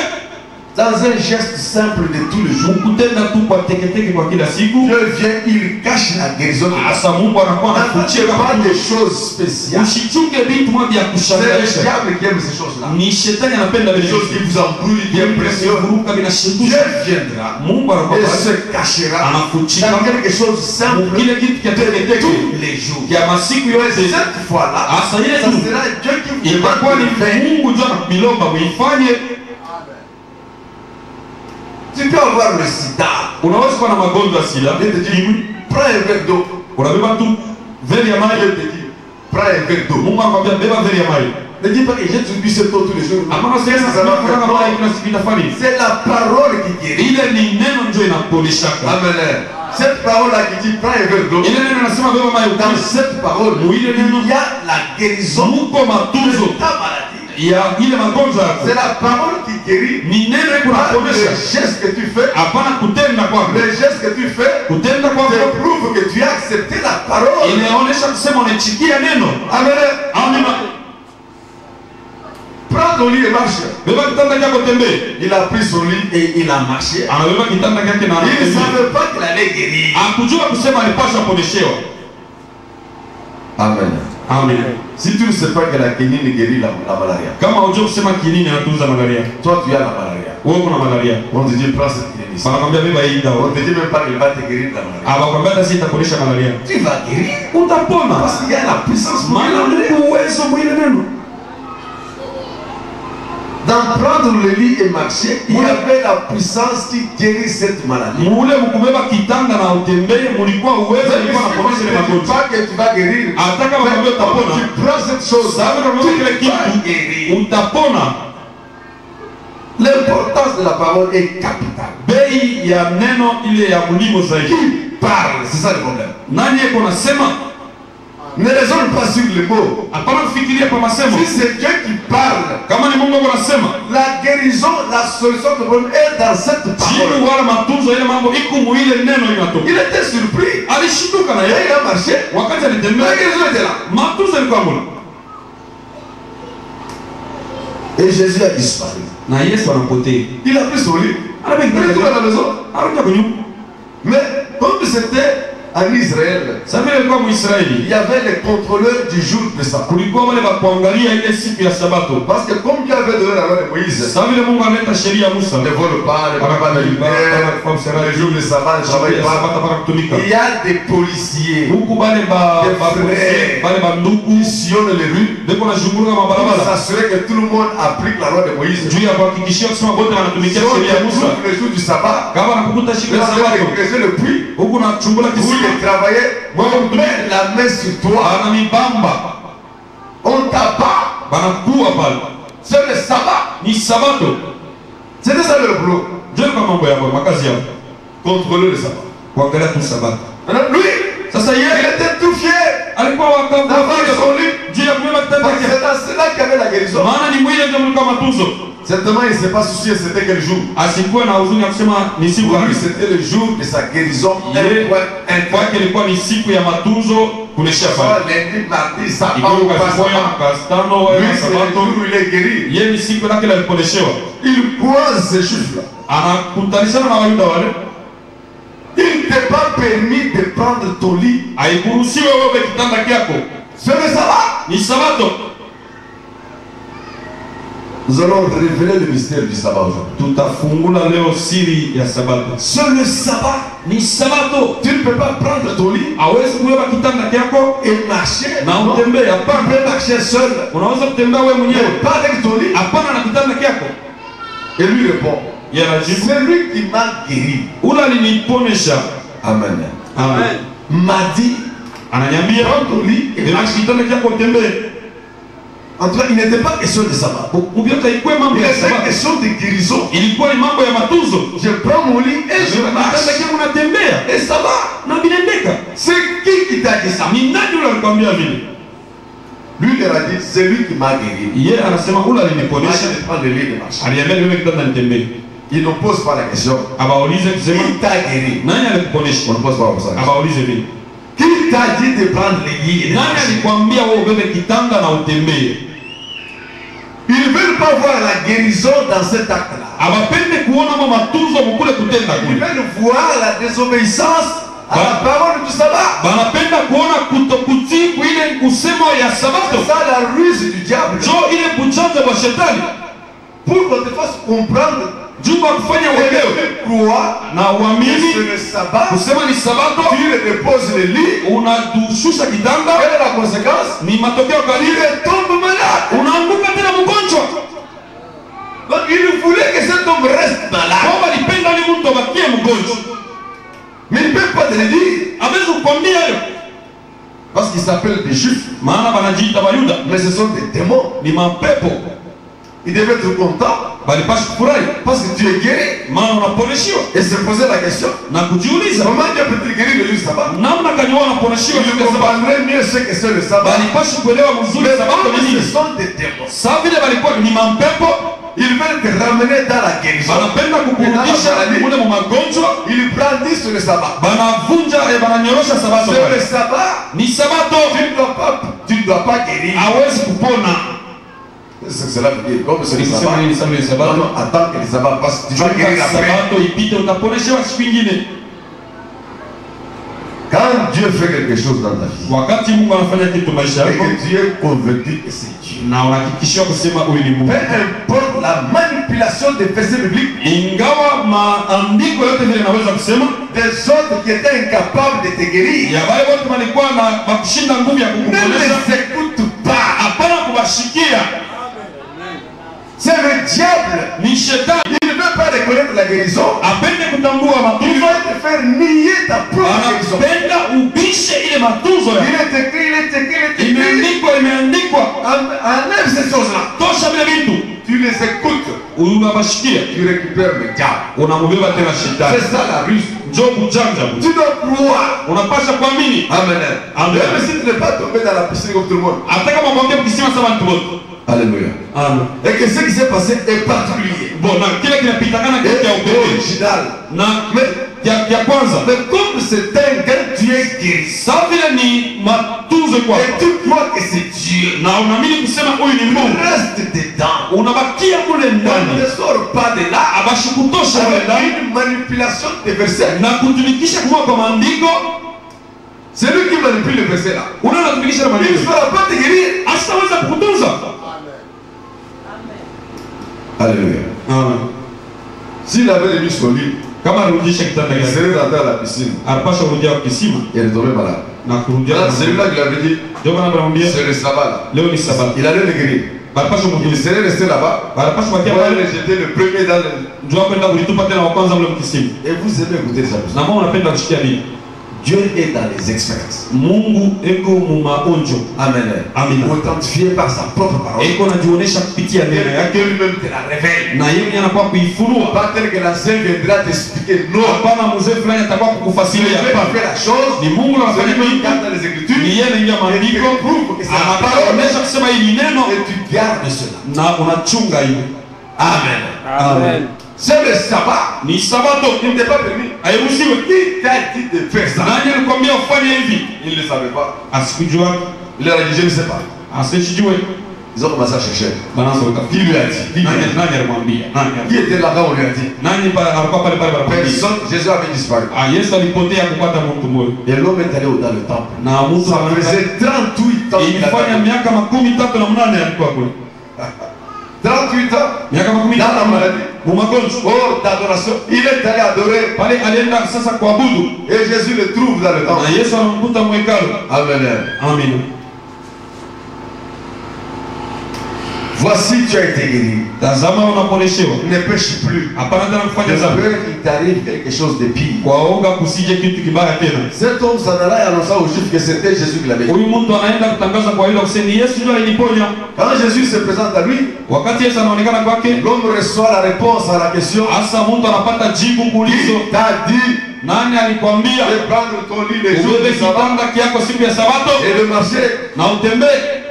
Dans un geste simple de tous les jours. Mkutenda tu kwa teketeke kwa kila siku. Dieu vient, il cache la guérison. Asa Mungu anakuwa anakuchia N'attendez pas kama des choses spéciales. usichunge vitu moja vya C'est le kushangaza. diable qui aime ces choses-là. Ni shetani anapenda Des vile choses qui vitu. vous embrouillent, qui impressionnent. Kuruka Dieu vinashindusha. viendra Mungu anakuwa et pale. se cachera Anakuchika dans quelque chose de simple kile kitu cha teketeke tous les jours. ya masiku Et yote. cette fois-là, Asa ça yetu sera Dieu qui vous itakuwa demande ni de faire. Mungu ndio anakubilomba muifanye. Tu peux avoir le sida. Unaweza kuwa na magonjwa ya sida. Dieu te dit, prends un verre d'eau. Unabeba tu veri ya Dieu maji. te dit, prends un verre d'eau. Mungu anakwambia beba veri ya maji. Ne dis pas que j'ai subi cette eau tous les jours. Hapana, Qu'est-ce sasa que ça va faire? kama maji kila siku itafanya. C'est la parole qui guérit. Ile ni neno ndio inaponeshaka. Amen. Cette parole-là qui dit, prends un verre d'eau. Ile neno nasema beba maji Dans ukanywe. cette parole, il y a la guérison Muko de matunzo ta maladie. ya ile magonjwa yako. C'est la parole qui guérit. Ni neno iko Pas le naponesha. geste que tu fais. Hapana kutenda kwako. Le geste que tu fais Kutenda kwako te prouve que tu as accepté la parole. inaonyesha kusema unachikia neno. Amen. Amina. Prends ton lit et marche. Beba kitanda chako tembee. Il a pris son lit et il a marché. Anabeba kitanda chake na Il ne anatembea. savait pas qu'il allait guérir. Hakujua kusema alipaswa poneshewa. Amen. Amen. Si tu ne sais pas que la quinine guérit la malaria, Kama hujua kusema kinini anatunza malaria. toi tu as la malaria. Wewe kuna malaria. On te dit prends cette quinine ici. Wanakwambia beba hii On dawa. te dit même pas qu'il va te guérir de la malaria. Abakwambia hata si itaponesha malaria. Tu vas guérir. Utapona. Parce qu'il y a la puissance pour Maana la malaria. Mungu uwezo mwile neno. Dans prendre le lit et marcher, il y avait la puissance qui guérit cette maladie. Mule mkubeba kitanda na utembee mulikuwa uwezo Même ulikuwa si naponesha ile tu ne dis magonjwa. pas que tu vas guérir, Hata kama mais unaambia utapona. tu prends cette chose, Sababu unaambia kile tu vas kitu guérir. utapona. L'importance de la parole est capitale. Bei ya neno ile ya mulimo zaidi. Qui parle, c'est ça le problème. Nani yeko nasema? Ne raisonne pas sur les mots. Hapana kufikiria kwa masemo. Si c'est Dieu qui parle, Kama ni Mungu anasema, la guérison, la solution de problème est dans cette jibu parole. wala matunzo ile mambo iko muile neno inatoka. Il était surpris. Alishtuka na Et yeye il a marché. wakati alitembea. La guérison était là. Matunzo ilikuwa mula. Et Jésus a disparu. Na Yesu anapotea. Il a pris son lit. Anabaki Il est kitanda à la chake. maison. Anakuja kwenye Mais comme c'était en Israël, Sasa vile kwa Mwisraeli, il y avait les contrôleurs du jour de sabbat. kulikuwa wale wa kuangalia ile siku ya Sabato. Parce que comme Dieu avait donné la loi de Moïse, Sasa vile Mungu aleta sheria ya Musa, ne vole pas, ne va pas de lumière, le jour de sabbat, ne travaille pas. Il y a des policiers huku bale ba polisi, bale ba ndugu qui sillonnent les rues beko na shughuli kama pour barabara. s'assurer que tout le monde applique la loi de Moïse. Juu ya kuhakikishia kusema wote wanatumikia Si on sheria ya Musa. découvre le jour du sabbat, Kama nakukuta siku vous ya allez Sabato, creuser le puits, huku na chungula vous kisima, les travaillez, on met la main sur toi, ana mibamba, on t'abat. banakuwa pale. C'est le sabbat. Ni Sabato. C'était ça le boulot. Ndio kama mambo yako, makazi yako. Contrôler le sabbat. Kuangalia tu Sabato. Maintenant, lui, Sasa il yeye était tout fier alikuwa d'avoir wakavaa son lit. juu ya kubeba kitanda Parce que chake. c'est dans cela qu'il y avait la guérison. Maana ni mwili ndio mlikuwa matunzo. Certainement, il ne s'est pas soucié c'était quel jour. Asikuwe na huzuni ya kusema ni siku Pour lui, gani. c'était le jour de sa guérison. Yeye Un point, un point. kwake ilikuwa ni siku ya matunzo kunesha pale. Soit lundi, mardi, sabbat Ikiwa ou pas ukasipoya sabbat. mkastano Lui, wewe c'est le Sabato, jour où il est guéri. yeye ni siku yake la kuponeshewa. Il croise ces chiffres-là. Anakutanishana na Wayuda wale. Il ne t'est pas permis de prendre ton lit. Haikuruhusiwe wewe kitanda kyako. C'est le sabbat. Ni Sabato. Nous allons révéler le mystère du sabbat aujourd'hui. Tutafungula leo siri ya Sabato. C'est le sabbat. Ni Sabato. Tu ne peux pas prendre ton lit Hawezi kubeba kitanda kyako et marcher. na Non. utembee. Tu Hapana. peux marcher seul. Unaweza kutembea wewe mwenyewe. Mais pas avec ton lit. Hapana na kitanda kyako. Et lui répond, Yeye anajibu, c'est lui qui m'a guéri. ula aliniponesha. Amen. Amen. M'a dit, Ananiambia prends ton lit et beba marche. kitanda kyako utembee. En tout cas, il n'était pas question de sabbat. Ubiota ikuwe mambo Il ya était Sabato. question de guérison. Ilikuwa ni mambo ya matunzo. Je prends mon lit et je Kitanda marche. kyako unatembea. Et ça va. Na vinaendeka. C'est qui t'a dit ça? Ni nani ule alikwambia vile? Lui, il leur a dit, c'est lui qui m'a guéri. Yeye anasema ula Moi, aliniponesha. je prends le lit et marche. Aliambia niwe kitanda nitembee. Il ne pose pas la question. Abaulize kusema Qui t'a guéri? nani alikuponesha? On ne pose pas comme ça. Abaulize vile. Qui t'a dit de prendre le lit et de Nani marcher? alikwambia wewe ubebe kitanda na utembee? Ils ne veulent pas voir la guérison dans cet acte-là. Abapende kuona mama matunzo mukule kutenda Ils kule. veulent voir la désobéissance à la parole du sabbat. Banapenda kuona kutokutii kuile kusema ya C'est Sabato. ça la ruse du diable. Jo ile bujanja wa shetani. Pour qu'on te fasse comprendre Juu kufanya et uelewe que croire na que uamini c'est le sabbat, kusema ni Sabato, tu reposes le lit. unatushusha kitanda, Quelle est la conséquence? ni matokeo Il kalile, tombe malade. unaanguka tena mgonjwa. Donc il voulait que cet homme reste malade. Kwamba lipenda ni mtu abakie mgonjwa. Mais il ne peut pas te le dire. Hawezi kukwambia hiyo. Parce qu'ils s'appellent des juifs. Maana banajiita Wayuda Mais ce sont des démons. ni mapepo. Ils devaient être contents Balipasha kufurahi parce que tu es guéri. maana unaponeshiwa Et se poser la question, na kujiuliza comment Dieu peut-il guérir le jour du sabbat? namna kanyoa unaponeshiwa Ils siku ya Sabato. comprendraient mieux ce que c'est le sabbat. Balipasha kuelewa mzuri Mais Sabato ni comme nini. ce sont des démons, Saa vile balikuwa ni mapepo, ils veulent te ramener dans la guérison. banapenda kukurudisha mule mu magonjwa, Ils brandissent le sabbat. banavunja bananyorosha Sabato C'est le pale. sabbat. Ni Sabato Tu ne dois pas guérir. hawezi kupona. C'est ce que cela veut dire. Comme c'est le Nikisema sabbat. nini sana ni Non, Sabato? non, attends que le sabbat passe. Tu vas guérir Mpaka après. Sabato ipite utaponeshewa siku ingine. Quand Dieu fait quelque chose dans ta vie, Wakati Mungu anafanya kitu maisha et yako que tu es convaincu que c'est Dieu, na unahakikishiwa kusema huyu ni Mungu. peu importe la manipulation des versets bibliques, Ingawa maandiko yote vile naweza kusema des autres qui étaient incapables de te guérir, ya wale wote walikuwa na wakushinda nguvu ya ne kukuponesha, les écoute pas. hapana kuwashikia. C'est le diable. Ni shetani Il ne veut pas reconnaître la guérison. apende kutambua Il matunzo, veut te faire nier ta propre guérison. anapenda ubishe ile matunzo Il ya est écrit, il est écrit, il est écrit. imeandikwa. Enlève ces choses-là. Tosha vile vitu Tu les écoutes. unawashikia, Tu récupères le diable. unamubeba tena shetani. C'est ça la ruse. Njoo bujanja bu. Tu dois croire. Unapasha kuamini. Amen. Amen. Même si tu n'es pas tombé dans la piscine comme tout le monde. Hata kama mwambie kisima sawa mtu wote. Alléluia. Amen. Et que ce qui s'est passé est particulier. Bon, na kile kinapitakana Et kitu ya ubebe. original. Na Mais, ya kwanza. mais comme c'est un quand tu es guéri, Sawa vile ni matunzo kwa. et tu crois que c'est Dieu, Na unaamini kusema huyu ni Mungu. reste dedans. Unabakia kule On ndani. ne sort pas de là. Abashi kutosha une manipulation des versets. na kutumikisha kwa maandiko. C'est lui qui manipule le verset là. Unatumikisha Il ne maandiko. fera pas te guérir. Asitaweza kukutunza. Alléluia. Amen. S'il avait mis son lit, Kama arudisha kitanda il yake, serait rentré à la piscine. alipasha kurudia kwa kisima Et il est tombé malade. na kurudia. Là, c'est celui-là qui l'avait dit, Ndio maana anamwambia c'est le sabbat là. leo ni sabato. Il allait le guérir. Alipasha Il kumtunza. serait resté là-bas. Alipasha Pour kubakia aller pale. le jeter le premier dans le... Njoo kwenda kulitupa tena wa kwanza mle mkisima. Et vous aimez écouter ça. Na mama unapenda kusikia nini? Dieu est dans les experts. Mungu eko mu maonjo. Amen. Amen. Authentifié par sa propre parole. Eko anajionyesha kupitia neno Et yake que lui-même te la révèle. na yeye anakuwa kuifunua. Pas tel que l'ancien viendra t'expliquer. Non. Hapana mzee fulani atakuwa C'est kukufasiria. Dieu qui Hapana. fait la chose. Ni Mungu C'est anafanya lui qui kitu. garde dans les Écritures. Ni yeye anaingia Et qui maandiko. prouve que c'est la parole. Anaonyesha kusema hili ni neno Et tu gardes cela. na unachunga hilo. Amen. Amen. C'est le sabbat. Ni sabato Il n'était pas permis. hairuhusiwi. Qui t'a dit de faire ça? Nani alikwambia ufanye hivi? Il ne le savait pas. Asikujua, Il a dit, je ne sais pas. asijue. Ils ont commencé à chercher. Banaanza Qui lui a dit? nani alimwambia? Qui était là quand on lui a dit? Nani alikuwa pale pale barabara? Personne. Jésus avait disparu. Yesu alipotea kupata mtu mmoja. Et l'homme est allé dans le temple. Na mtu Ça faisait 38 ans qu'il ilifanya avait. miaka 38 alikuwa kule. 38 ans. Miaka Dans la 38 maladie. mu magonjwa. Oh, d'adoration. Il est allé adorer. Pale alienda sasa kuabudu Et Jésus le trouve dans le na temple. Yesu anamkuta mwekalo. Amen. Amina. Voici, tu as été guéri. Tazama unaporeshewa. Ne pêche plus. Hapana tena De kufanya dhambi. peur qu'il t'arrive quelque chose de pire. Kwaoga kusije kitu kibaya tena. Cet homme s'en alla et annonça aux Juifs que c'était Jésus qui l'avait dit. Huyu mtu anaenda kutangaza kwa yule kusema Yesu ndiye aliniponya. Quand Jésus se présente à lui, Wakati Yesu anaonekana kwake, l'homme reçoit la réponse à la question. hasa mtu anapata jibu kuulizo. Qui t'a dit Nani alikwambia de prendre ton lit les jours ubebe du sabbat kitanda kyako siku ya Sabato et de marcher? na utembee?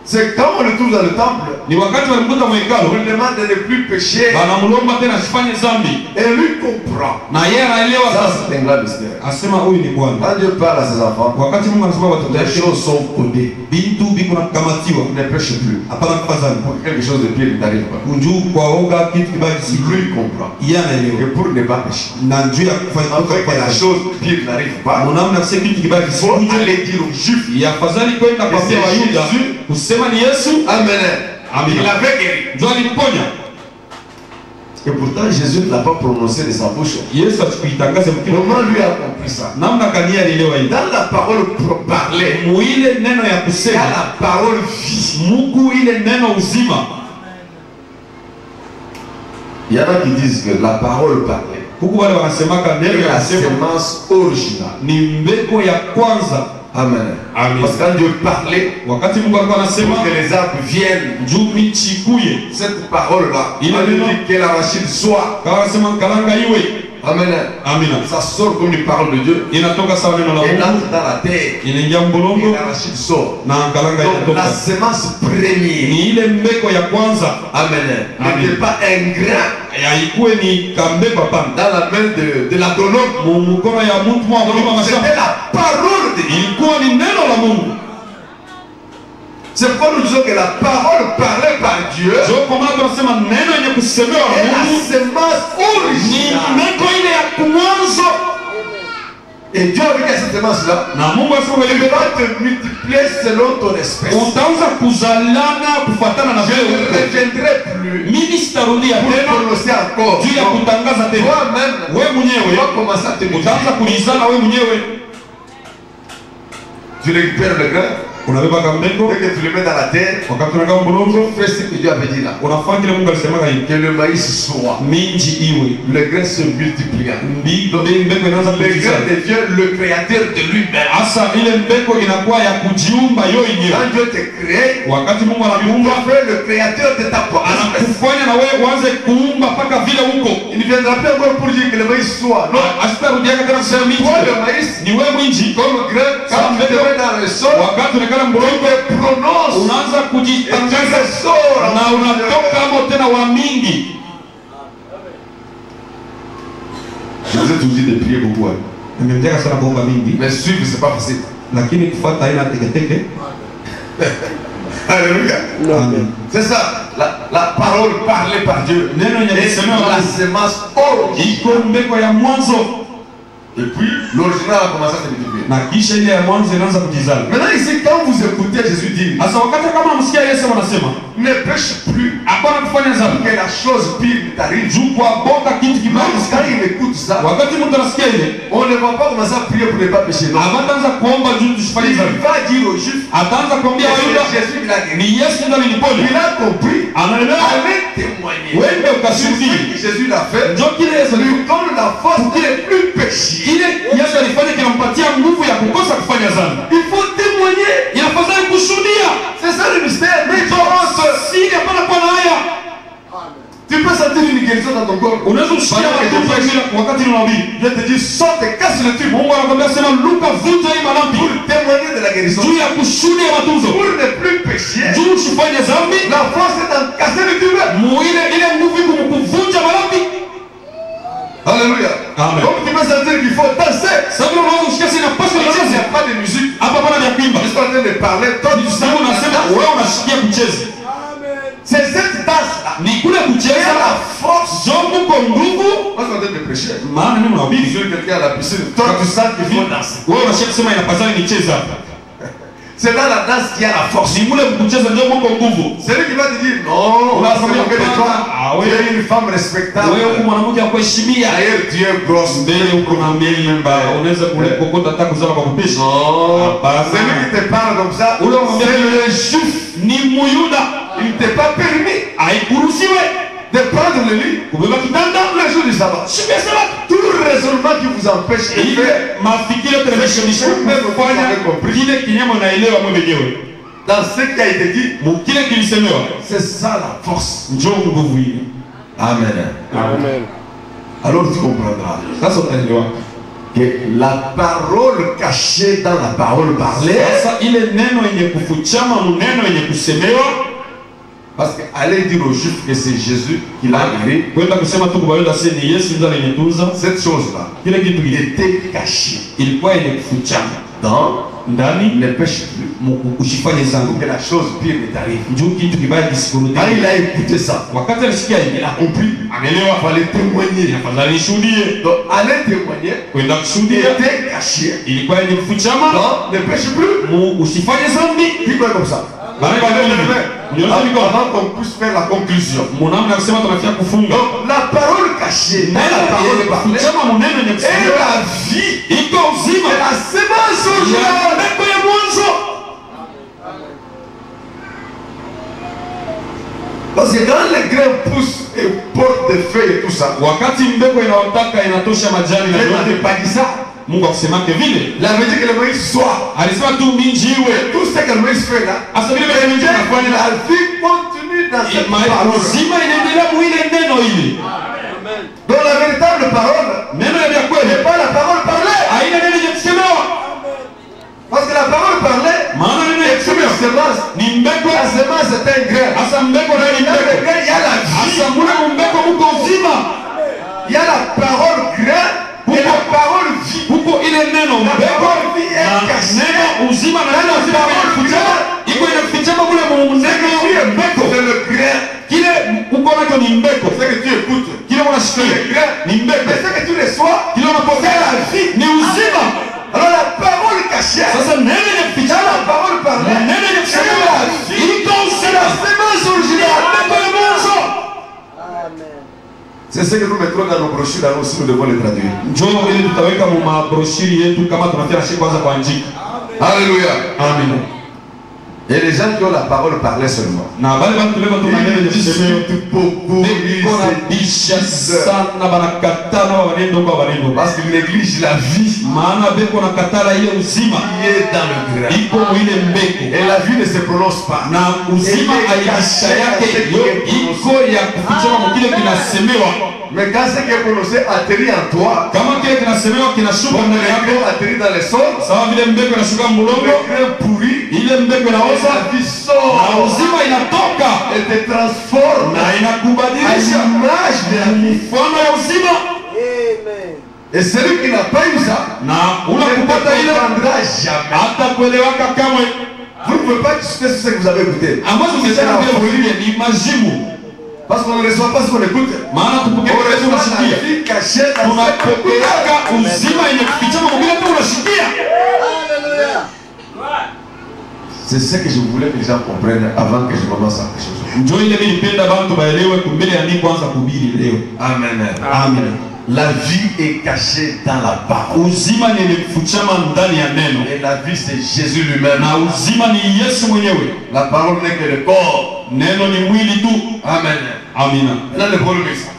C'est quand on le trouve dans le temple, Ni wakati walimkuta on mwekalo, lui demande de ne plus pécher. banamlomba tena asifanye dhambi, Et lui comprend. na yeye anaelewa Ça, sasa. c'est un grand mystère. Asema huyu ni Bwana. Quand Dieu parle à ses enfants, Wakati Mungu anasema watoto les wake, choses sont codées. bintu biko nakamatiwa, Il ne pêche plus. hapana kufa dhambi. Pour que quelque chose de pire ne t'arrive pas. Njoo kwaoga kitu kibaya kisije. Lui comprend. Yeye anaelewa. Et pour ne pas pécher, Na njoo ya kufanya afin que la chose pire n'arrive pas, Munamna kusema kitu kibaya il faut kisije. aller dire aux Juifs. Ya afadhali kwenda kwa C'est Wayuda Jésus. kusema ni Yesu Amen. Amen. Il avait guéri. ndio alimponya. Et pourtant, Jésus ne l'a pas prononcé de sa bouche. Yesu asikuitangaze mkimo. Comment lui a compris ça? Namna gani alielewa hiyo? Dans la parole parlée, Muile neno ya il y a kusema, la parole vie. Mungu ile neno uzima. Il y en a qui disent que la parole parlée Huku wale wanasemaka neno est ya la kusema sémence originale. ni mbeko ya kwanza. Amen. Amen. Parce que quand Dieu parlait, Wakati Mungu alikuwa anasema pour que les arbres viennent, njoo michikuye, cette parole-là, Il on est lui vivant. dit que la racine soit. kama anasema kalanga iwe. Amen. Amina. Ça sort comme une parole de Dieu. Inatoka sawa neno la Et Mungu, entre dans la terre. inaingia Et mbulongo la racine sort. na kalanga Donc la inatoka. sémence première, Ni ile mbeko ya kwanza. amen, Amen. n'était pas un grain Haikuwe ni kambeko hapana. dans la main de l'agronome. Mu mkono ya mtu mwa kulima mashamba. C'était la parole de Dieu. Ilikuwa ni neno la Mungu. C'est pourquoi nous disons que la parole parlée par Dieu Ndio kwa maana tunasema neno yenye kusemewa est na la Mungu sémence ni originale. mbeko ile ya mwanzo. Et Dieu a vu que cette sémence-là, Na Mungu asema il ile va te multiplier selon ton espèce. utaanza kuzalana kufuatana na Je vile ne uko. reviendrai plus Mimi sitarudia pour tena prononcer encore. juu ya kutangaza tena. Toi-même, Wewe tu mwenyewe vas commencer à te multiplier. utaanza kulizana wewe mwenyewe. Tu récupères le grain, Unabeba kambeko dès que tu le mets dans la terre, wakati unakaa mbulongo, fais ce que Dieu avait dit là. unafanya kile Mungu alisema hivi. Que le maïs soit. Minji iwe. Le grain se multipliant. Mbeko inaanza Le grain kuzizana. devient le créateur de lui-même. Asa ile mbeko inakuwa ya kujiumba yo yenyewe. Quand Dieu te crée, Wakati Mungu tu anakuumba, fais le créateur de ta propre espèce. anakufanya na wewe uanze kuumba mpaka vile uko. Il ne viendra plus encore pour dire que le maïs soit. Non. Asitarudiaka tena kusema minji. Toi, le maïs, Ni wewe mwinji. comme le grain, quand tu te mets dans le sol, Wakati unakala tu mbulongo, te prononces. unaanza Et tu kujitangaza te sors. na unatoka hapo tena wa mingi. Je vous ai tout dit de prier beaucoup. Hein. Nimetaka sana kuomba mingi, Mais suivre, c'est pas facile. lakini kufuata haina teketeke. Alléluia. Amen. C'est ça. La parole parlée par Dieu. Et la semence ose. Et puis, l'original a commencé à se multiplier. Maintenant ici, quand vous écoutez Jésus dire, ne pêche plus, que la chose pire t'arrive. Quand il écoute ça, on ne va pas commencer à prier pour ne pas pécher. Il va dire aux Juifs, Jésus il a compris, allez témoigner. Que Jésus l'a fait, lui donne la force de ne plus pécher. Il faut témoigner. C'est ça le mystère. Mais tu peux sentir une guérison dans ton corps. Je te dis, saute et casse le tube. Pour témoigner de la guérison. Pour ne plus pécher. La force est en casser le tube. Alléluia. Donc tu peux sentir qu'il faut danser. Il n'y a pas de musique. Je suis en train de parler. C'est cette danse-là. Il y a la force. Moi, je suis en train de prêcher. Sur quelqu'un à la piscine. Toi, tu sens qu'il faut danser. C'est dans la danse qu'il y a la force. C'est lui qui va te dire non, on a se moquer de toi. Tu es une femme respectable. D'ailleurs, tu es grosse. Non. Celui qui te parle comme ça, c'est le juif. Il ne t'est pas permis de prendre le lit le jour du sabbat. Tout le raisonnement qui vous empêche de faire, dans ce qui a été dit, c'est ça la force. Amen. Amen. Alors tu comprendras que la parole cachée dans la parole parlée, parce qu'aller dire aux Juifs que c'est Jésus qui l'a guéri, cette chose-là était cachée dans ne pêche plus que la chose pire est arrivée. Quand il a écouté ça, il a compris, il fallait témoigner. Donc aller témoigner était caché dans ne pêche plus. Dis quoi comme ça? Avant qu'on puisse faire la conclusion. Donc la parole cachée, la parole parlée, est la vie, et la semence originale. Parce que quand les grains poussent et portent des feuilles et tout ça, pas dit ça. La veut dire que le Moïse soit. Tout ce que le Moïse fait là, la vie continue dans cette parole. Donc la véritable parole n'est pas la parole parlée. Parce que la parole parlée est une semence. La semence est un grain. Il y a la vie. Il y a la parole grain et la parole vie. La parole vie est cachée. C'est le grain. C'est que tu écoutes. C'est le grain. Mais ce que tu reçois, c'est la vie. Alors la parole cachée, la parole parlée, c'est la vie, c'est la semence originale. C'est ce que nous mettrons dans nos brochures, alors aussi nous devons les traduire. Alléluia. Amen. Et les gens qui ont la parole parlent seulement. Parce qu'ils négligent la vie qui est dans le grain. Et la vie ne se prononce pas. Mais quand ce qui est prononcé atterrit en toi, comme le grain atterrit dans les sols, le grain pourri, la vie sort et te transforme à l'image de la vie. Et celui qui n'a pas eu ça ne comprendra jamais. Vous ne pouvez pas discuter sur ce que vous avez écouté. C'est la folie. Parce qu'on ne reçoit pas ce qu'on écoute. Maana tupokea kile tunasikia. Tunapokeaga uzima yenye kufichama kwa vile tunasikia. C'est ce que je voulais que les gens comprennent avant que je commence à prêcher. Njoo ile mimi nipenda bantu baelewe kumbele ya nini kwanza kuhubiri leo. Amen. Amen. La vie est cachée dans la parole. Uzima ni kufichama ndani ya neno. Et la vie c'est Jésus lui-même. Na uzima ni Yesu mwenyewe. La parole n'est que le corps. Neno ni mwili tu. Amen. Amina. Dans le problème est ça.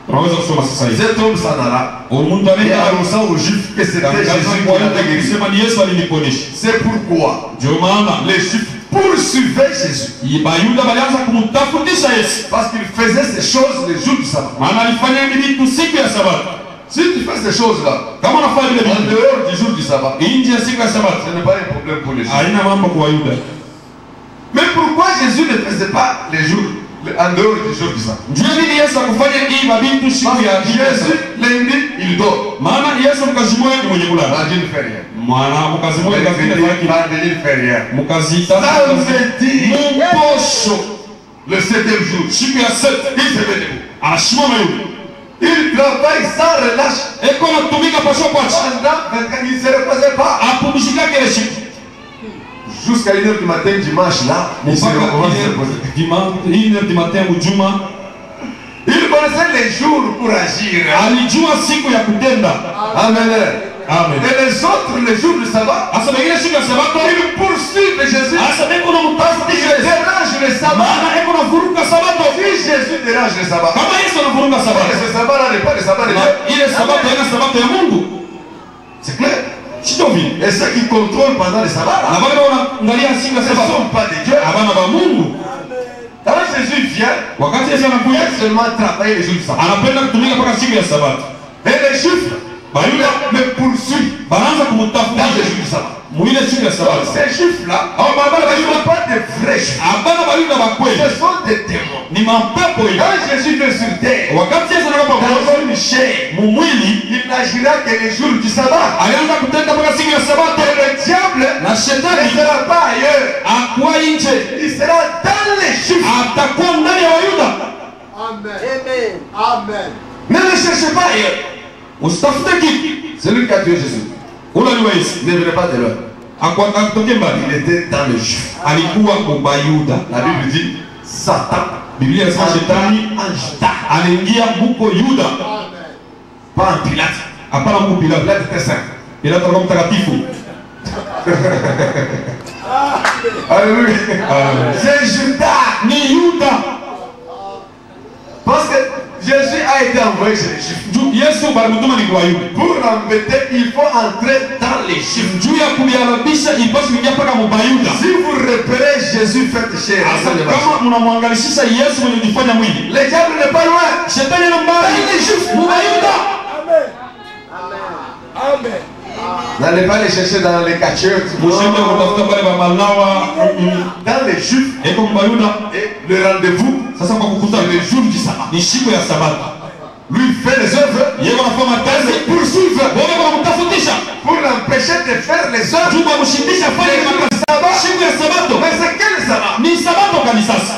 Tunaweza kusoma sasa hivi. Cet homme s'en alla. Umuntu Et anaenda annonçant aux Juifs que c'était Jésus qui l'avait guéri. kusema ni Yesu aliniponesha. C'est pourquoi Ndio maana les Juifs poursuivaient Jésus. Bayuda walianza kumtafutisha Yesu. Parce qu'il faisait ces choses les jours du sabbat. Maana alifanya vitu siku ya Sabato. Si tu fais ces choses-là, Kama unafanya vile en vitu dehors du jour du sabbat, nje ya siku ya Sabato, ce n'est pas un problème pour les Juifs. haina mambo kwa Wayuda. Mais pourquoi Jésus ne faisait pas les jours en dehors du jour du sabbat? Njoo nini Yesu akufanya hii mabitu siku Parce ya que Jésus, lundi, il dort. maana Yesu mkazimoya ni mwenye kulala. Mardi ne fait rien. Mwana mkazimoya kazi ile faki. Mardi ne fait rien. Mkazita mposho Le septième jour, siku ya 7 il se met debout. anashimama yule. Il travaille sans relâche. Eko anatumika pasho kwachi. Pendant 24 il ne se reposait pas. Apumzika kile siku. Jusqu'à 1h du matin, dimanche, là, il se reposait. Dimanche, 1h du matin mjuma. Il connaissait les jours pour agir. Alijua siku ya kutenda. Amen. Amen. Et les autres, les jours du sabbat, Asa wengine siku ya Sabato ils poursuivent Jésus. asa beko na mtafutisha Il Yesu. dérange le sabbat. Maana eko na vuruga Sabato. Si Jésus dérange le sabbat, Kama Yesu anavuruga Sabato. ce sabbat-là n'est pas le sabbat de Dieu. Ile Sabato haina Sabato ya Mungu. C'est clair. Sio vile. Et ceux qui contrôlent pendant le sabbat, Na là, wale wanaangalia siku ya ce ne Sabato. sont pas des dieux. Abana ba Mungu. Quand Jésus vient, Wakati Yesu il anakuja vient seulement travailler les jours du sabbat. anapenda kutumika mpaka siku ya Sabato. Et les Juifs Bayuda le poursuivent banaanza dans les kumtafutisha jours du sabbat. mwile siku ya Donc Sabato. ces Juifs-là, Hao babala ce ne Bayuda sont pas des vrais Juifs. abana Bayuda ba kweli. Ce sont des démons. Ni mapepo hiyo. Quand Jésus vient sur terre, Wakati Yesu anakuja dans une chair, mumwili il n'agira que les jours du sabbat. alianza kutenda mpaka siku ya Sabato. Et le diable Na ne shetani sera pas ailleurs. akuwa nje, Il sera dans les Juifs. atakuwa ndani ya Wayuda. Amen. Amen. Amen. Ne le cherchez pas ailleurs. Usitafute kitu. C'est lui qui a tué Jésus. Ula ni wa Yesu. Il ne venait pas de loin. Akutokea mbali. Il était dans les Juifs. Alikuwa mubayuda. La Bible dit Satan, Biblia inasema shetani aliingia huko Yuda. pas en Pilate. Hapana huko Pilato. Pilate était saint. Pilato alikuwa mtakatifu. Alléluia. C'est Judas. Ni Yuda. Parce que Jésus a été envoyé chez les Juifs. Yesu balimutuma ni kwa Yuda. Pour l'embêter, il faut entrer dans les Juifs. Juu ya kuliarabisha ipaswa kuingia mpaka mubayuda. Si vous repérez Jésus fait chair, Asa kama mnamwangalishisha Yesu mwenye kufanya mwili. le diable n'est pas loin. Shetani ana mbali. Les Juifs. Mubayuda. Amen. N'allez pas les chercher dans les cachettes. Mshende kutafuta pale ba malawa. Dans les Juifs. Eko mubayuda. Et le rendez-vous, Sasa kwa kukutana c'est le jour du sabbat. ni siku ya Sabato. Lui il fait les œuvres. Yeye anafanya kazi Poursuivre wewe kwa mtafutisha. pour l'empêcher de faire les œuvres. Juu kwa mshindisha fanye Le kazi. sabbat. Siku ya Sabato. Mais c'est quel sabbat? Ni Sabato kanisasa.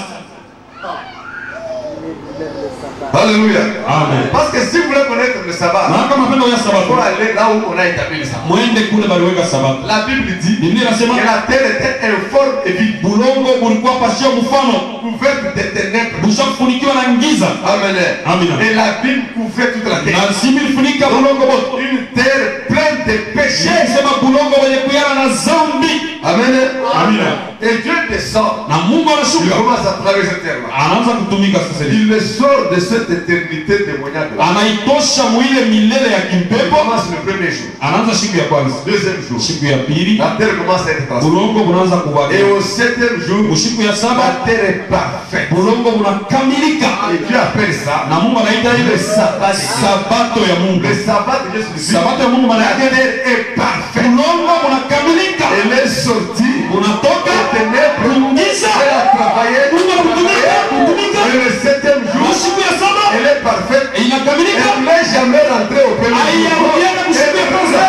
Alléluia. Amen. Parce que si vous voulez connaître le sabbat, Na kama napenda ya il faut Sabato. aller là où on a établi le sabbat. Mwende kule baliweka Sabato. La Bible dit Biblia inasema que la terre était informe et vide, bulongo bulikuwa pasio mfano couverte de ténèbres. bushakufunikiwa na ngiza. Amen. Amina. Et la Bible couvrait toute la terre. Na simu ilifunika bulongo bote. Une terre pleine de péchés. Sema bulongo wenye kuyala na zambi. Amen. Amina. Et Dieu descend. Na Mungu Il anashuka. commence à travailler cette terre-là. Anaanza kutumika sasa hivi. Il le sort de cette éternité démoniaque. Anaitosha mwile milele ya Il kimpepo. commence le premier jour. Anaanza siku ya kwanza. Deuxième jour. Siku ya pili La terre commence à être transformée. bulongo bunaanza Et kubadilika. au septième jour, Usiku ya la saba terre est parfaite. bulongo bunakamilika. Et Dieu appelle ça Na Mungu anaita ile le sabbat. sabato ya Mungu. Le sabbat de Jésus. Sabato ya Mungu maana La yake terre est parfaite. bulongo bunakamilika. Elle est sortie. Bunatoka Les ténèbres. kuingiza. Elle a travaillé. Mungu kutumika. Et le septième jour, Usiku ya saba elle est parfaite. inakamilika. Elle n'est jamais rentrée au premier jour. Haiyarudiana kusiku ya kwanza.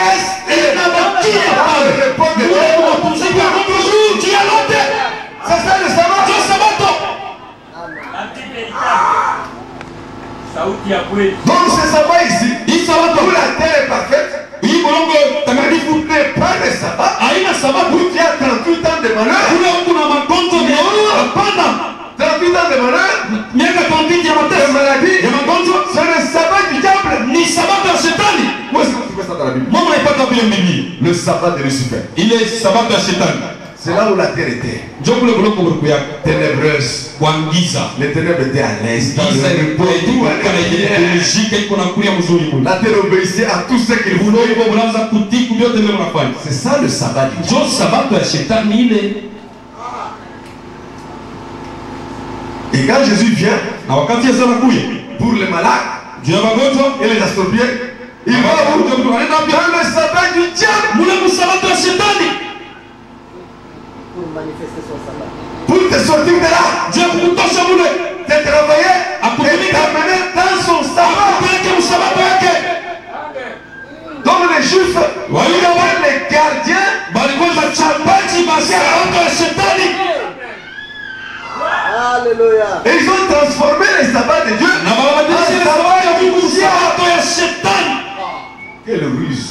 Inabakia pale. Mungu anapumzika Mungu juu ya lote. C'est ça le sabbat. Ndio sabato. Donc ce sabbat ici, où la terre est parfaite, n'est pas le sabbat où tu as 38 ans de malheur. 38 ans de malheur, de maladie, c'est le sabbat du diable. Où est-ce que tu fais ça dans la Bible? Le sabbat de Lucifer. C'est là où la terre était ténébreuse. Les ténèbres étaient à l'est. La terre obéissait à tout ce qu'il voulait. C'est ça le sabbat du diable. Et quand Jésus vient pour les malades et les astropiés, il va où? Dans le sabbat du diable. Pour manifester son sabbat. Pour te sortir de là. Te travailler et t'amener dans son sabbat. Donc les Juifs, les gardiens, Alléluia. et ils ont transformé les sabbats de Dieu en sabbat du diable. Quelle ruse.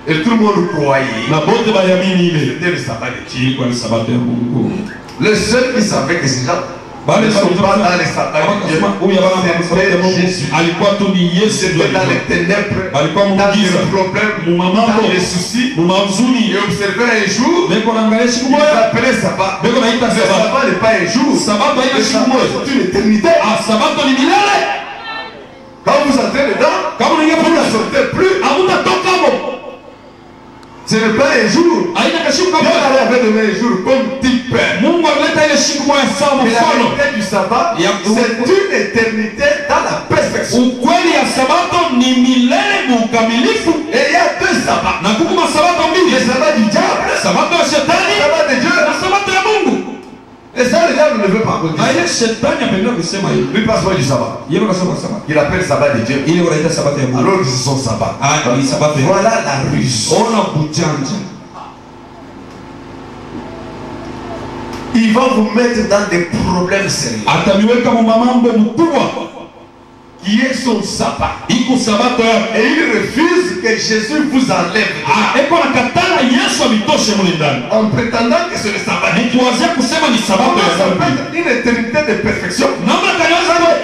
Et tout le monde croyait. C'était le sabbat de Dieu. Le seul qui savait que ces gens ne sont pas dans les sabbats de Dieu, c'était Jésus. C'était dans les ténèbres, dans les problèmes, dans les soucis. Et observer un jour, ils appelaient sabbat. Le sabbat n'est pas un jour. Le sabbat c'est une éternité. Quand vous entrez dedans, vous ne sortez plus. Ce n'est pas un jour. Dieu avait donné un jour comme type. Mais la vérité du sabbat, c'est une éternité dans la perfection. Et il y a deux sabbats. Le sabbat du diable, le sabbat de Dieu. Et ça, le diable ne veut pas continuer. Lui passe pas du sabbat. Il appelle sabbat de Dieu. Alors que c'est son sabbat. Voilà la ruse. Il va vous mettre dans des problèmes sérieux. Qui est son sabbat. Et il refuse que Jésus vous enlève. En prétendant que c'est le sabbat. Une éternité de perfection.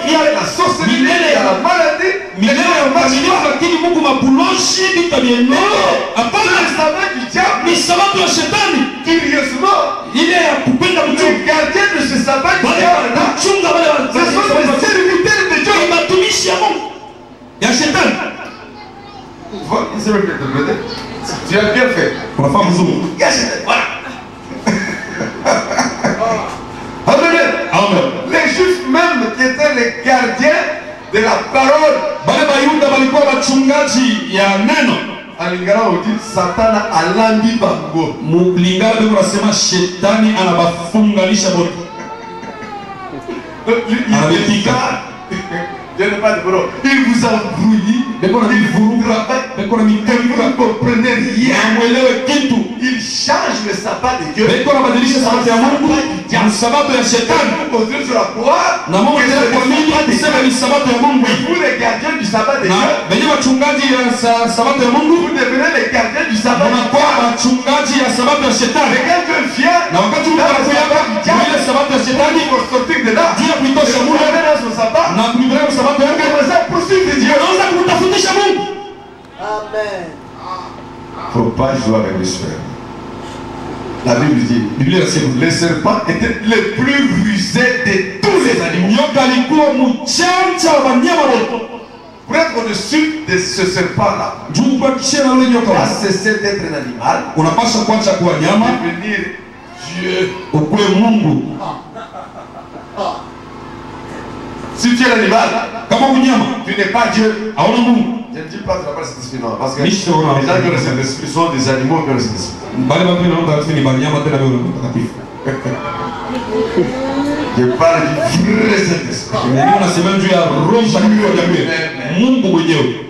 Il y a la sorcellerie, il y a la maladie, il y a la magie. Le sabbat du diable. Curieusement, le gardien de ce sabbat du diable, ce sont les serviteurs de Dieu. Tu as bien fait. Voilà. Amen. Les Juifs même qui étaient les gardiens de la parole. En lingala on dit Satana alambi bango. Il vous embrouille, il vous travaille, vous ne comprenez rien. Il change le sabbat de Dieu. Vous posez sur la croix, vous les gardiens du sabbat de Dieu. Vous devenez les gardiens du sabbat de Dieu. Mais quand Dieu vient, pour sortir de là, vous avez dans son sabbat. Amen. Faut pas jouer avec le sphère. La Bible dit, les serpents étaient les plus rusés de tous les animaux. Pour être au-dessus de ce serpent-là, pas cesser d'être un animal, devenir Dieu. Si tu es l'animal, tu n'es pas Dieu. Je ne dis pas de la part de cet esprit, non. Parce que les gens qui ont cet esprit sont des animaux qui ont cet esprit. Je parle du vrai Saint-Esprit.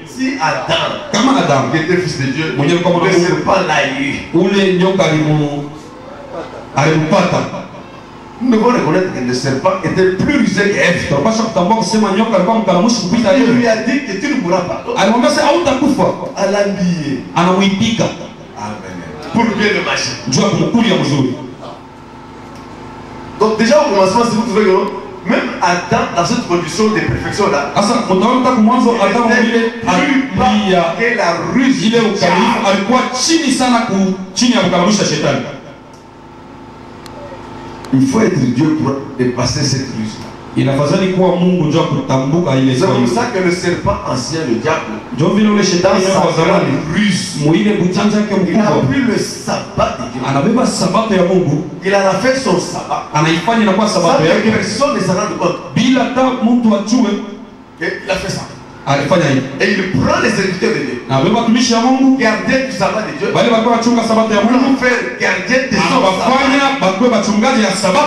Si Adam, qui était fils de Dieu, le serpent l'a eu. Nous devons reconnaître que le serpent était plus rusé qu'Ève. Il lui a dit que tu ne mourras pas. À l'habiller. Amen. Pour bien le marcher. Donc déjà au commencement, si vous trouvez que même Adam, dans cette condition de perfection là, il était plus bas que la ruse. Il faut être Dieu pour dépasser cette ruse. C'est comme ça que le serpent ancien, le diable, dans sa grande ruse, il a pris le sabbat de Dieu. Il en a fait son sabbat. Sans que personne ne s'en rende compte. Il a fait ça. Et il prend les serviteurs de Dieu, gardien du sabbat de Dieu, pour en faire gardien de son sabbat.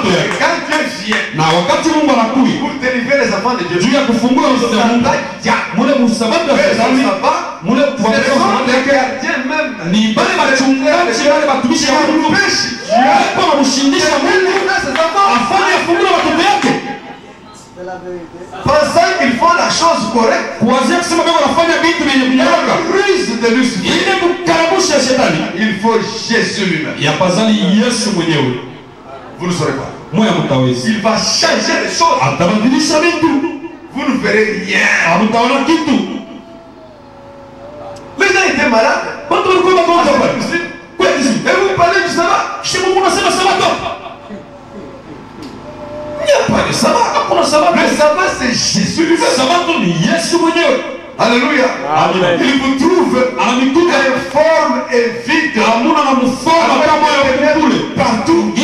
Et quand Dieu vient pour délivrer les enfants de Dieu, le sabbat, les gardiens même, pensant qu'ils font la chose correcte, la ruse de Lucifer, il faut Jésus lui-même. Vous ne saurez pas. Il va changer les choses. Vous ne verrez rien. Les gens étaient malades. Et vous parlez du sabbat. Il n'y a pas de sabbat. Le sabbat, c'est Jésus lui-même. Alléluia. Amen. Il vous trouve informe et vide. Partout. Et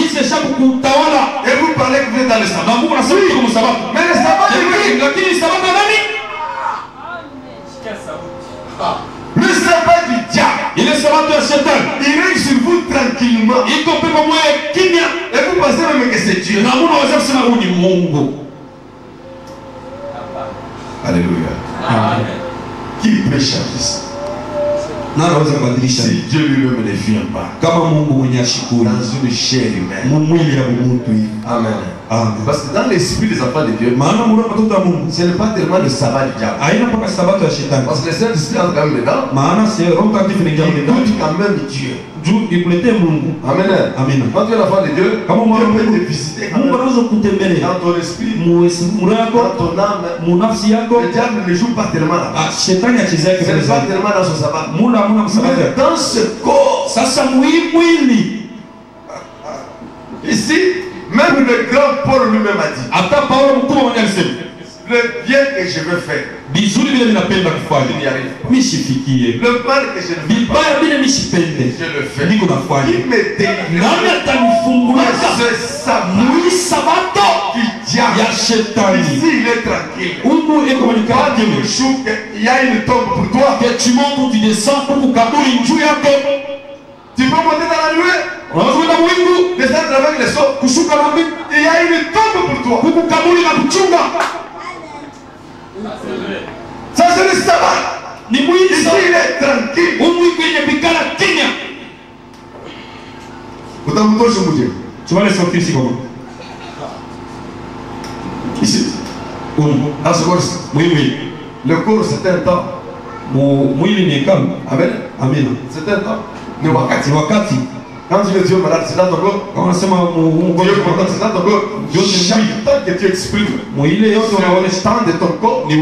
vous parlez que vous êtes dans le sabbat. Mais le sabbat est lui. Le sabbat du diable. Il règne sur vous tranquillement. Et vous pensez même que c'est Dieu. Alléluia. Amen. Qui peut changer ça? Si Dieu lui-même ne vient pas dans une chair humaine. Amen. Parce que dans l'esprit des enfants de Dieu, ce n'est pas tellement le sabbat du diable. Parce que le Saint-Esprit entre quand même dedans. Il doute quand même Dieu. Amen. Quand tu es l'enfant de Dieu, Dieu peut te visiter quand même. Dans ton esprit, dans ton âme, le diable ne joue pas tellement là-bas. Ce n'est pas tellement dans son sabbat. Mais dans ce corps, ici, même le grand Paul lui-même a dit, le bien que je veux faire, je n'y arrive pas. Le mal que je ne veux pas, je le fais. Qui me délivre ce sabbat du diable. Ici il est tranquille. Il y a une tombe pour toi. Tu peux monter dans la nuée, descendre avec les sauts. Il y a une tombe pour toi. Ça c'est le sabbat. Ici il est tranquille. Tu vas les sortir ici comment? Ici. Dans ce corps. Oui. Le corps c'est un temps. Amen. C'est un temps. Ne wakati. Quand tu es Dieu malade, c'est dans ton corps. Dieu malade, c'est dans ton corps. Chaque temps que tu exprimes, le temps de ton corps, le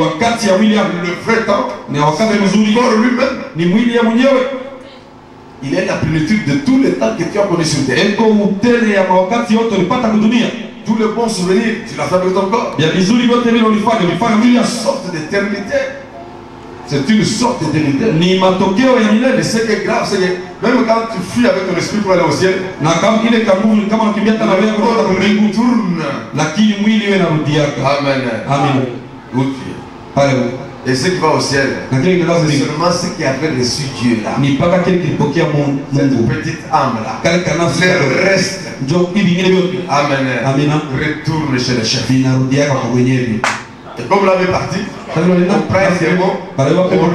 vrai temps, le corps lui-même, il est la plénitude de tous les temps que tu as connu sur terre. Tous les bons souvenirs, tu l'as fait avec ton corps. Une sorte d'éternité. C'est une sorte d'éternité. Et ce qui est grave, c'est que même quand tu fuis avec ton esprit pour aller au ciel, le corps tourne. Amen. Où tu es. Et ce qui va au ciel, c'est seulement ceux qui avaient reçu Dieu là. Cette petite âme là. Le reste. Amen. Retourne chez le chef. Et comme l'âme est partie, on prend un démon, on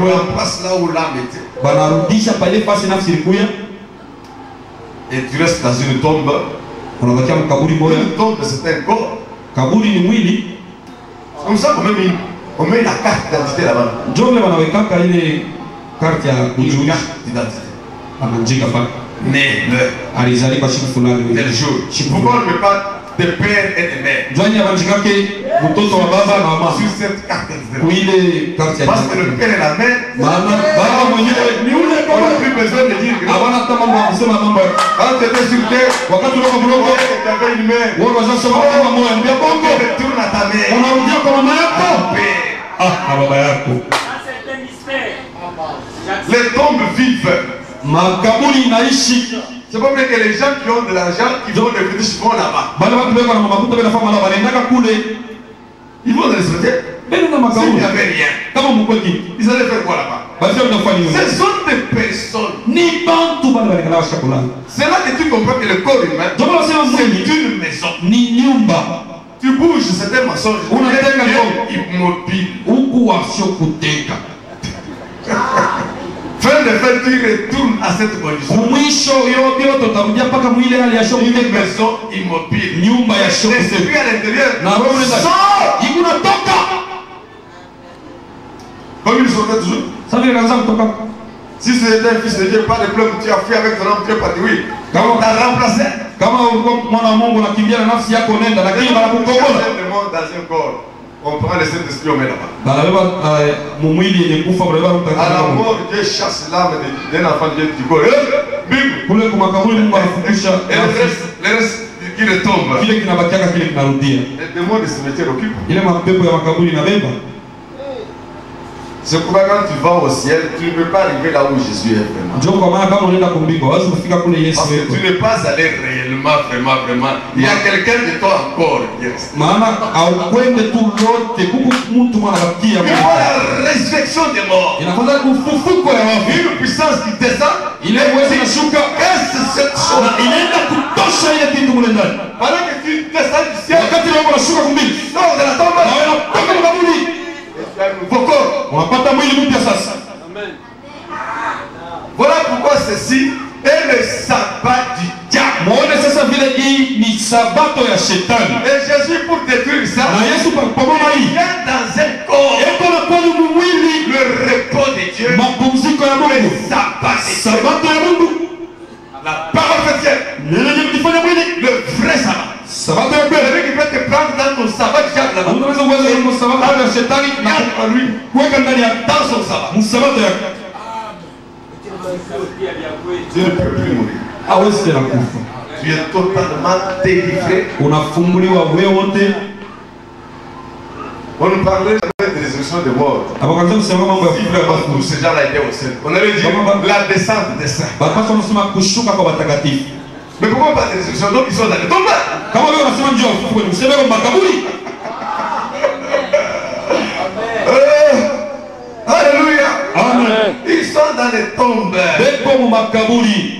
remplace là où l'âme était. Et tu restes dans une tombe unabakia mkaburi moja. Une tombe, c'est un corps. Kaburi ni mwili. Comme ça on met la carte d'identité là-bas. Ndio vile wanawekaka ile carte ya Une kujulisha. carte d'identité. Anaandika pale. Né, l'heure, Alizaliwa siku fulani. tel jour. Siku Pourquoi fulani. on ne met pas de père et de mère Njani anaandikake mtoto wa baba na mama. sur cette carte d'identité? Kuile carte ya Parce que le père et la mère, maana baba mwenyewe ni ule on n'a plus besoin de dire que hawana hata mambo ya kusema mambo. quand tu étais sur terre, Wakati uko mdogo tu avais une mère. wewe unasema kama moyo mbia bongo. Tu retournes à ta mère. Unarudia kwa mama À yako. ton père. Ah, baba yako. C'est un mystère. Les tombes vivent. Makaburi inaishi. C'est pas vrai que les gens qui ont de l'argent, qui vont les fétiches vont là-bas. Bale watu weko na makuta bila fama la wanaendaka kule. Ils vont les respecter. Bele na S'il makaburi. n'y avait rien, Kama mkweki. ils allaient faire quoi là-bas? Basi wanafanya nini? Ce sont des personnes. Ni bantu bale wale kala chakula. C'est là que tu comprends que le corps humain, Ndio maana nasema c'est mwili une maison. ni nyumba. Tu bouges, c'est un mensonge. On a Tu tellement es immobile. Huku wasio kuteka. Fin de fait, tu retournes à cette condition. Kumwisho yote utarudia mpaka mwili hali ya shoku Une teka. maison immobile. Nyumba ya shoku L'esprit teka. à l'intérieur Na roho nenda. sort. Ikuna toka. Comme il sortait toujours. Sasa vile kaanza kutoka. Si c'était un fils de Dieu, pas de problème, tu as fait avec ton homme, tu es parti, oui. Quand on t'a remplacé, Kama ulikuwa mwana wa Mungu unakimbia na nafsi yako nenda, lakini wanakukombola. le monde dans un corps. On prend le Saint-Esprit, on met là-bas. Banabeba mumwili yenye kufa banabeba À la mtakatifu. mort, Dieu chasse l'âme d'un enfant de Dieu du corps. Bim. Kule kwa makaburi Mungu anafukusha Et le reste qui retombe. kile kinabakiaka kile kinarudia. Les démons du cimetière occupent. Ile mapepo ya makaburi inabeba. C'est pourquoi quand tu vas au ciel, tu ne peux pas arriver là où Jésus est vraiment. Njoo kwa maana kama unaenda kumbinga, wazi kufika kule Yesu Parce que yuko. tu n'es pas allé réellement, vraiment. Il y a quelqu'un de toi encore qui reste. Maana aukwende tu lote kuku mtu mwana rakia Il faut la résurrection des morts. inaanza kufufuko ya wafu. Une puissance qui descend. Ile uwezo inashuka Qu'est-ce que cette na chose? inaenda kutosha ile kitu mule ndani. Pendant que tu descends du ciel, Wakati roho unashuka kumbinga. sors de la Na tombe. wewe unatoka makaburi. Tu as un nouveau corps. Unapata mwili mpya sasa. Voilà pourquoi ceci est le sabbat du diable. Muone sasa vile hii ni sabato ya shetani. Et Jésus, pour détruire ça, Na Yesu pamoja il hii vient dans un corps. eko na kweli mwili Le repos de Dieu, mapumziko ya le Mungu. sabbat de Dieu, Sabato ya Mungu la parole chrétienne, neno lenye kufanya mwili. le vrai sabbat. Sabato ya kweli. Celui qui peut te prendre dans ton sabbat du diable là-bas, Unaweza kuweza kwa sabato ya shetani na entre lui, kuweka ndani ya dans son sabbat. msabato yake. Tu ne peux plus mourir. Hawezi tena kufa. Tu es totalement délivré. Unafunguliwa wewe wote. On nous parlait de résurrection des morts. Abakanza kusema mambo ya Si kufika vraiment kwa tous ces gens-là étaient au ciel, on allait dire la descente des saints. bapaswa wanasema kushuka kwa watakatifu. Mais pourquoi pas de résurrection? Donc ils sont dans les tombes. Kama wewe unasema njoo ufufuke ni mseme kwa makaburi. Alléluia. Amen. Ils sont dans les tombes Beko mu makaburi.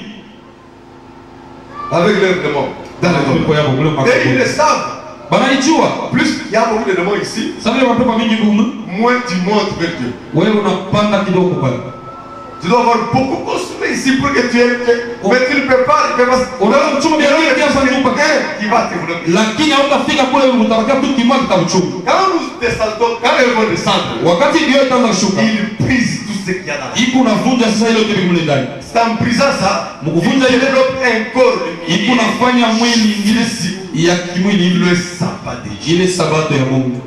avec leurs démons. Dans les Beko tombes. yabo kule Et ils makaburi. le savent. Banaijua. Plus il y a beaucoup de démons ici, Sasa vile mapepo mingi humu. moins tu montes vers Dieu. Wewe unapanda kidogo pale. Tu dois avoir beaucoup construit ici pour que tu aies. Mais tu ne peux pas. Unaweza kuchuma vya mingi hapa nyumba. Qui va te développer. Lakini hautafika kule utabakia tu kimoja kitakuchuma. Quand nous descendons, quand ils vont descendre, Wakati ndio itaanza kushuka. ils brisent tout ce qu'il y a dans la vie. Iko navunja sasa ile yote mule ndani. C'est en brisant ça, ils Mkuvunja ile développent un corps de iko milieu. nafanya mwili ingine ya kimwili Le ile sabbat de Dieu. ile sabato ya Mungu.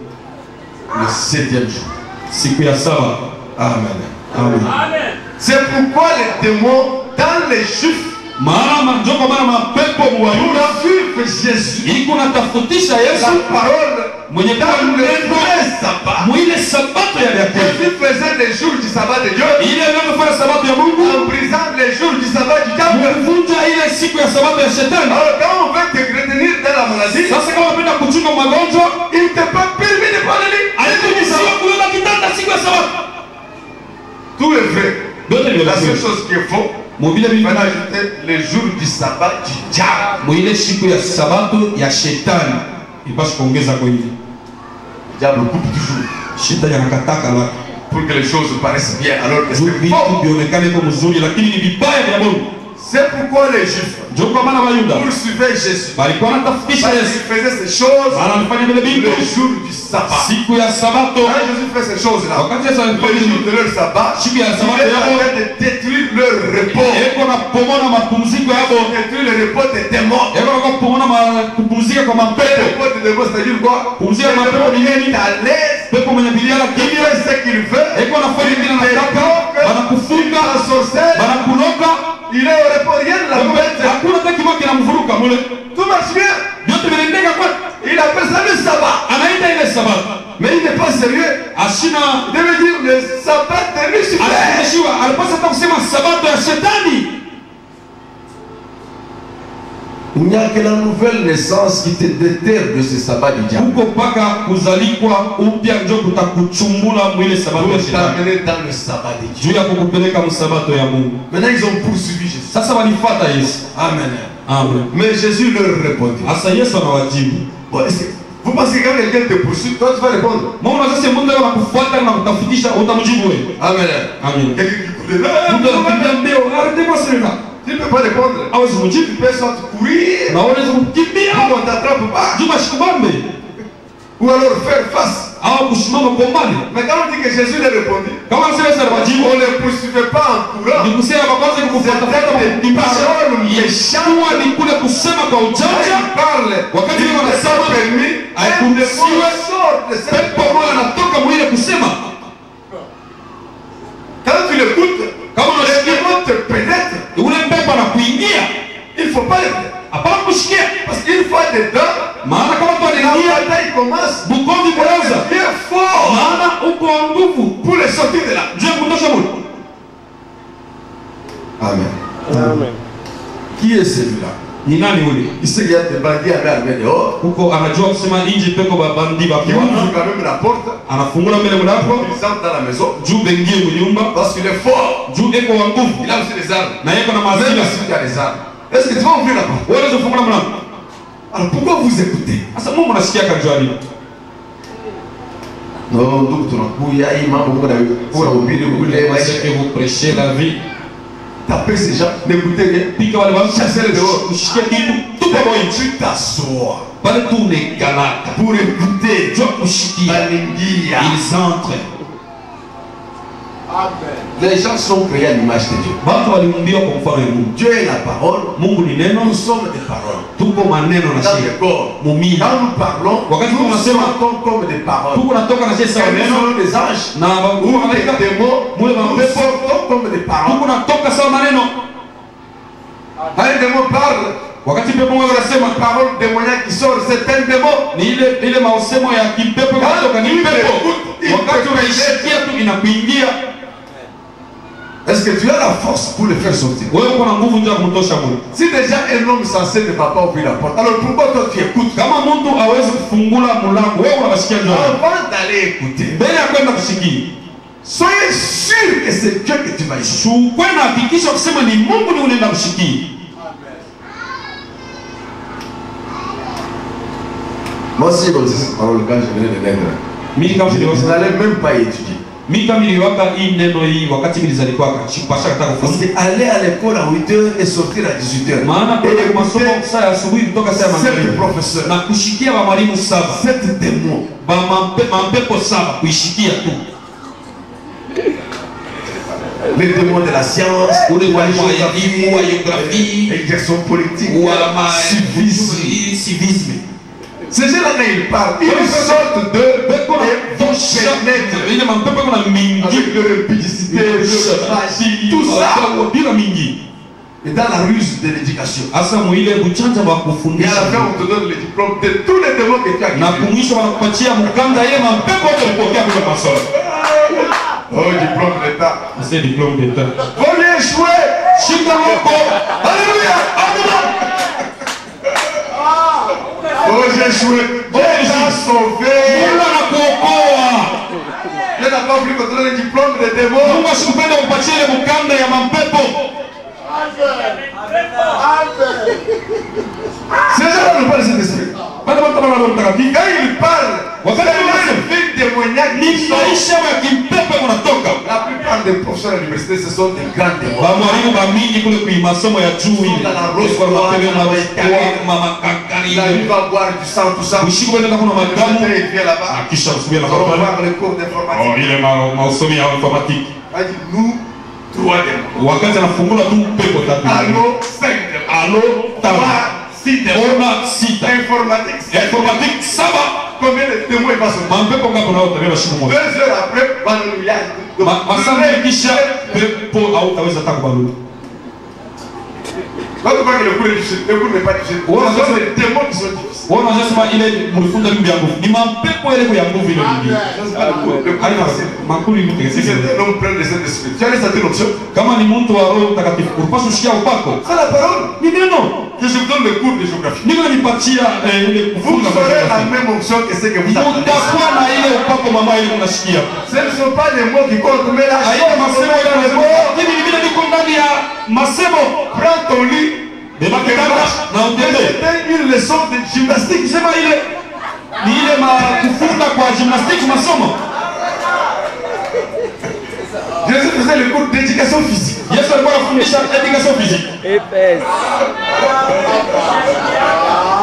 Le 7e jour. Siku ya saba. Amen. Amen. Amen. C'est pourquoi les démons, dans les juifs, Maana njoko maana mapepo pour muwayuda suivre Jésus, iko natafutisha la Yesu parole, mwenye dans kama le neno vrai sabbat. mwile sabato ya vyakula. Jésus faisait les jours du sabbat de Dieu Ile inayofanya sabato ya Mungu en brisant les jours du sabbat du diable. kuvunja ile siku ya sabato ya shetani. Alors quand on veut te retenir dans la maladie, Sasa kama unapenda kuchunga magonjwa, il ne t'est pas permis de prendre le lit. haikuruhusiwa kuweka kitanda siku ya sabato. Tout est vrai. Yote ndio La seule lazima. chose qui est faux, Mobile il bibi fallait ajouter les jours du sabbat du diable. mwile siku ya sabato ya shetani ipaswa kuongeza kwa hivi. Le diable coupe toujours Shetani anakataka watu. pour que les choses paraissent bien alors que Juu c'est vitu faux. vionekane kwa mzuri lakini ni vibaya vya Mungu. C'est pourquoi les Juifs poursuivaient Jésus. Parce qu'il faisait ces choses le jour du sabbat. Quand Jésus fait ces choses-là, le jour de leur sabbat, il est en train de détruire leur repos. Détruire le repos des démons. Le repos des démons, c'est-à-dire quoi? Le démon est à l'aise, il fait ce qu'il veut, il sorcelle, il est au repos, rien ne l'embête. Tout marche bien. Il appelle ça le sabbat. Mais il n'est pas sérieux. Il veut dire le sabbat de Lucifer. Il n'y a que la nouvelle naissance qui te déterre de ce sabbat du diable. Pour t'amener dans le sabbat de Dieu. Maintenant ils ont poursuivi Jésus. Amen. Mais Jésus leur répondit. Bon, vous pensez que quand quelqu'un te poursuit, toi tu vas répondre. Amen. Tu ne peux pas répondre. Tu peux sortir courir. On ne t'attrape pas. Ou alors faire face. Mais quand on dit que Jésus leur répondit, on ne les poursuivait pas en courant. C'était des paroles méchantes. Il parle. Il n'est pas permis. Un démon sort de cette parole. Quand tu l'écoutes, le démon te pénètre. Il ne faut pas le faire. Parce qu'une fois dedans, la bataille commence. Elle devient fort pour les sortir de là. Amen. Qui est celui-là? Il sait qu'il y a des bandits armés dehors. Il ouvre quand même la porte. Il entre dans la maison. Parce qu'il est fort. Il a aussi des armes. Même s'il y a des armes. Est-ce que tu vas ouvrir la porte? Alors pourquoi vous écoutez? Non, donc tu vous prêchez la vie. Tapez ces gens, n'écoutez rien. Chassez-les dehors. Tu t'assois pour écouter. Ils entrent. Amen. Les gens sont créés à l'image de Dieu. Dieu est la parole. Nous sommes des paroles. Dans le corps. Quand nous parlons, nous sommes comme des paroles. Quand nous sommes des anges ou des démons, nous portons comme des paroles. Quand un démon parle, c'est une parole démoniaque qui sort, c'est un démon. Est-ce que tu as la force pour le faire sortir? Si déjà un homme censé ne va pas ouvrir la porte, alors pourquoi toi tu écoutes? Avant d'aller écouter, soyez sûr que c'est Dieu que tu vas écouter. Moi aussi, quand je venais de naître, je n'allais même pas étudier. Parce que aller à l'école à 8h et sortir à 18h. Sept professeurs, 7 démons. Les démons de la science, ou de la géographie, exercice politique, civisme. Ces gens-là, quand ils parlent, ils sortent de vont pénètre avec leur impudicité, leur magie, tout ça. Et dans la ruse de l'éducation. Et à la fin, on te donne le diplôme de tous les démons que tu as quittés. Oh, diplôme d'État. C'est diplôme d'État. Vous lui échouez. Alléluia. Oh, j'ai échoué. Dieu t'a sauvé. Dieu n'a pas voulu contrôler le diplôme des démons. Ces gens-là n'ont pas le Saint-Esprit. Quand ils parlent, c'est une vie démoniaque. La plupart des profs professeurs à l'université, ce sont des grands témoins. bamwalimu bamingi kule kuimasomo ya juu ile La vie va boire du sang, tout ça. usiku wenda kuna madamu Il vient là-bas. akisha kusubia na On va papa voir les cours d'informatique. ile masomo ya informatique Il dit, nous, 3 démons. wakati anafungula tu pepo tatu Allô, 5 démons. alo tano 6 démons. ona sita Informatique, 7 informatique saba Combien de témoins il va sortir? mampepo ngapo nao tabeba shiku 2 moja heures après, Banouya. masaa kisha pepo au taweza taka kubalula Quand on voit que le cours est difficile, le cours n'est pas difficile. Ouais, Ce sont les démons qui sont difficiles. wana wanasema ile mlifunza bibi ya nguvu ni mapepo ile ya nguvu ile bibi Ce n'est pas le cours. Le cours est facile. makuli ni Si tegesi c'est un homme plein de Saint-Esprit, tu as laissé une option. kama ni mtu wa roho mtakatifu upaswa kushikia upako C'est la parole. ni neno Que je vous donne le cours de géographie. niko nipatia ile Vous kufunza aurez la même option que ce que vous attendez. mtakuwa na ile upako mama ile mnashikia Ce ne sont pas les mots qui comptent, mais la aina chose masemo ile dans les nasema mots. hivi vile niko ndani ya masemo Prends ton lit. beba kitanda na Mais utembee c'était une leçon de gymnastique. sema ile ni ile kufunga kwa gymnastique masomo Jésus faisait le cours d'éducation physique. Yesu alikuwa anafundisha education physique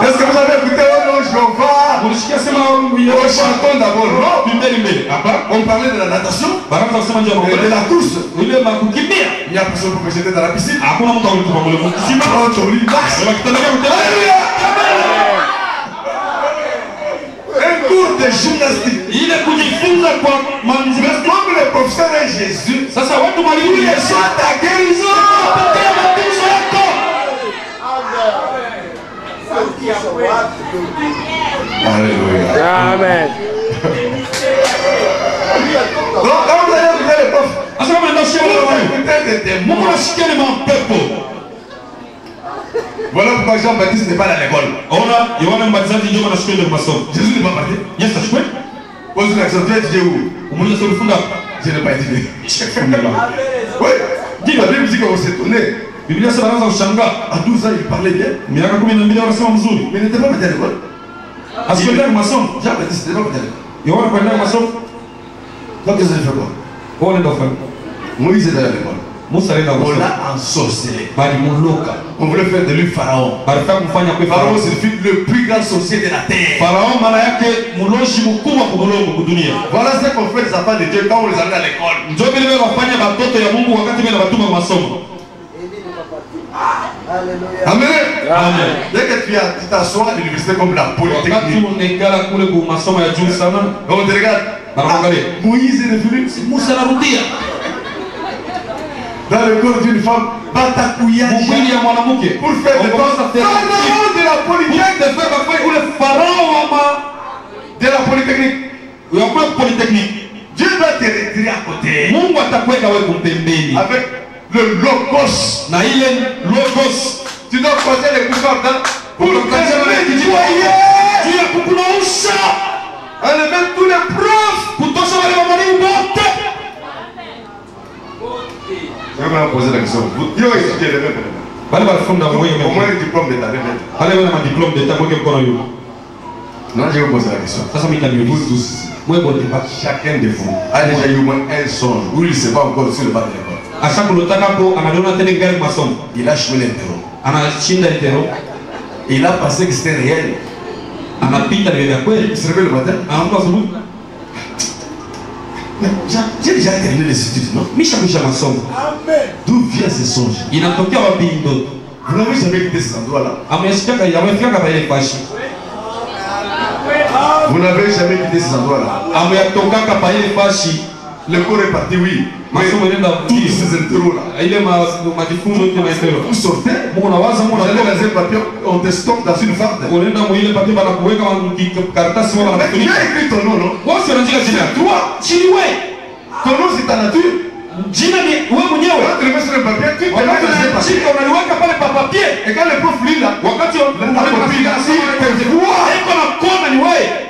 Est-ce que vous avez écouté au nom Jéhovah? ulisikia sema Au chanton d'abord, non? tumbeni mbele hapa On parlait de la natation, baraza kusema nje ya de makombele la course. ile makukimbia Il n'y a personne pour me jeter dans la piscine. hakuna mtu alitupa mule mkisima Prends ton lit, marche. sema kitanda chako tena Alléluia. Un cours de gymnastique. ile kujifunza kwa Mais manzimesti comme le professeur est Jésus, sasa watu mwalimu il est soit ta guérison. pokea matunzo yako Alléluia. Amen. Donc, quand vous allez écouter le prof, sasa kama ndio shia vous wale écoutez des démons. Mungu anashikia ni mapepo Voilà pourquoi Jean-Baptiste n'est pas dans l'école. ona Yohana Mbatizaji ndio anashikia ile masomo Jésus n'est pas parti. Yesu ashikwe Pose une action. Tu as étudié où? umuliza sio kufunda Je n'ai pas étudié. hapa Oui. Dis la Bible dit qu'on s'étonnait. Biblia sasa anaanza kushangaa À 12 ans, il parlait bien. miaka 12 wanasema mzuri Mais il n'était pas parti à l'école. asikwenda kwa masomo Jean-Baptiste n'était pas parti à l'école. Yohana kwenda kwa masomo Donc, qu'est-ce que j'ai fait quoi? ona ndio fanya Moïse est allé à l'école. Musa alienda On kwa l'a ensorcelé. bali muloka On voulait faire de lui Pharaon. balitaka kumfanya kwa Pharaon Farao signifie le plus grand sorcier de la terre. Farao maana yake muloshi mkubwa kumulongo kudunia Voilà ce qu'on fait les enfants de Dieu quand on les amène à l'école. ndio vile vile wafanya watoto ya Mungu wakati vile batuma kwa masomo Alléluia. Amen. amen Dès que tu t'assois à l'université comme la wakati polytechnique, unaikala kule kwa masomo ya juu sana on te regarde. Banaangalia. Moïse est devenu Musa anarudia dans le corps d'une femme, batakouillage. mwili ya mwanamke Pour faire de Ongoza toi tena. Pharaon de la polytechnique. Pour te faire kwa ule Farao wa De la polytechnique. ya kule polytechnique Dieu doit te retirer à côté. Mungu atakweka wewe kumpembeni Avec le logos. na ile logos Tu dois poser les coups dans pour te nettoyer. juu ya kukunausha Enlever tous les profs. kutosha wale walimu wote. Je vais me poser la question. Vous Dieu étudié le même. Wale walifunga Au mwenye moins un diplôme d'état. Même. wale wana madiplome d'etat mweke mkono yule. Non, je vais vous poser la question. Sasa mimi ndio Vous tous, mwe bote ba chacun de vous a déjà eu au moins un songe où il ne s'est pas encore sur le bas de l'école. ashaku lotaka ko analiona tena gari masomo Il a joué l'interro. anashinda litero Et il a pensé que c'était réel. anapita ile ya kweli Il se réveille le matin. anaamka asubuhi Mais j'ai déjà terminé les études, non? misha masomo D'où vient ce songe? inatokea wapi ndoto Vous n'avez jamais quitté ces endroits-là. amesikia amefika pale pashi Vous n'avez jamais quitté ces endroits-là. ameyatoka pale pashi Le cours est parti, oui. Mais masomo inaenda tous ces interros-là, ile majifunzo yote maestero vous sortez, Mungu nawaza Mungu vous allez anatoka dans un papier, on te stocke dans une farde. unaenda mwile papi bana kuweka karatasi wala Mais tu wanakufunika as écrit ton nom, non? wao sio njia jina Toi, chini wewe ton nom c'est ta nature. jina ni wewe mwenyewe Quand tu le mets sur un papier, tu te mets wakati dans un papier. unachika unaliweka pale pa papier Et quand le prof lit là, wakati la copie là, eko na kona ni wewe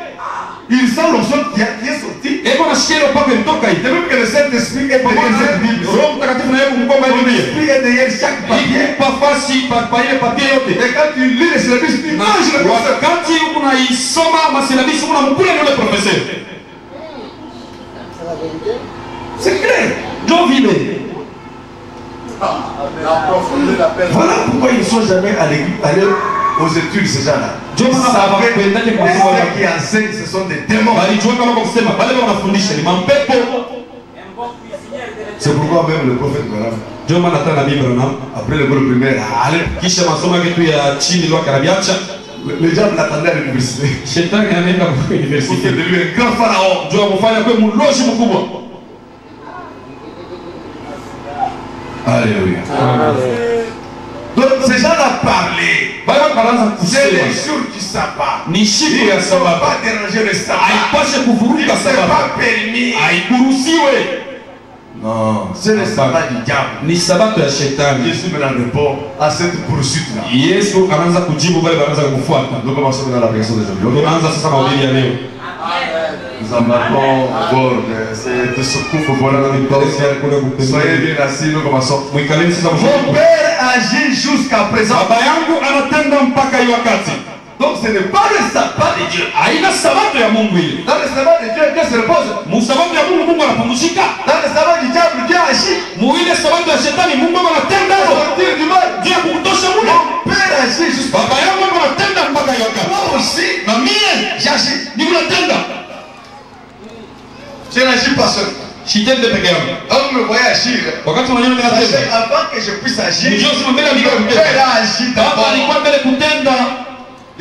il sent l'onction qui est sorti. eko na shikelo paka ilitoka Et hivi même que le Saint-Esprit est derrière cette Bible. Roho Mtakatifu na yeye kumkomba Mon hivi esprit est derrière chaque papier. iko pafasi pa ile papier yote Et quand tu lis les syllabes, tu na manges le professeur. wakati unaisoma masilabisi unamkula yule professeur C'est la vérité. C'est clair. ndio vile. Voilà pourquoi ils ne sont jamais allés aux études, ces gens-là. Ils savaient que ceux qui enseignent, ce sont des démons. C'est pourquoi même le prophète Branham, après le groupe primaire, le diable l'attendait à l'université. Il fait de lui un grand pharaon. Alléluia. Donc ces gens-là parlaient. C'est les jours du sabbat. Ils ne sont pas déranger le sabbat. Ils ne sont pas permis. Non, c'est le sabbat du diable. Jésus me rend repos à cette poursuite-là. Nous commençons dans la prédication d'aujourd'hui. Nous embarquons au bord de ce secours. Soyez bien assis, nous commençons. Mon père agit jusqu'à présent. Donc ce n'est pas le sabbat de Dieu. Dans le sabbat de Dieu, Dieu se repose. Dans le sabbat du diable, Dieu agit. Pour sortir du mal. Mon père agit jusqu'à présent. Moi aussi, j'agis. Je n'agis pas seul. Quand vous me voyez agir, avant que je puisse agir, mon père a agi d'abord.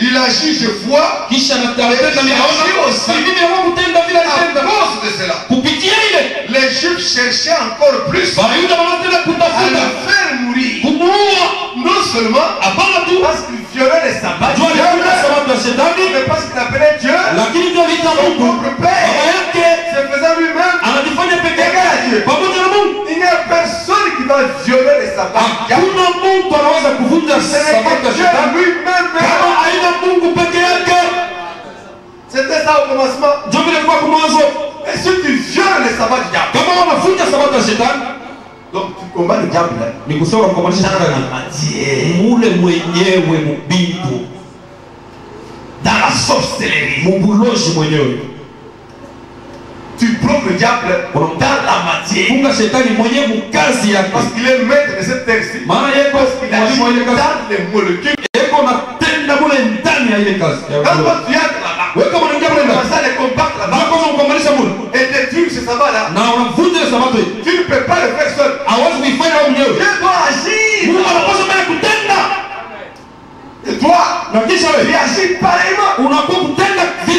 Il agit, je vois. Et il agit aussi à cause de cela. Les Juifs cherchaient encore plus à le faire mourir. Non seulement parce qu'il violait les sabbats, mais parce qu'il appelait Dieu son propre Père, se faisant lui-même égal à Dieu. Il n'y a personne qui va violer les sabbats. C'est Dieu lui-même. C'était ça au commencement. Et si tu violes les sabbats du diable, donc tu combats le diable dans la sorcellerie. Tu prends le diable dans la matière. Parce qu'il est maître de cette texte. Parce qu'il agit dans les molécules. Quand tu entres là-bas, tu commences à les combattre là-bas et détruire ce sabbat-là. Tu ne peux pas le faire seul. Dieu doit agir. Et toi, tu agis pareillement. Si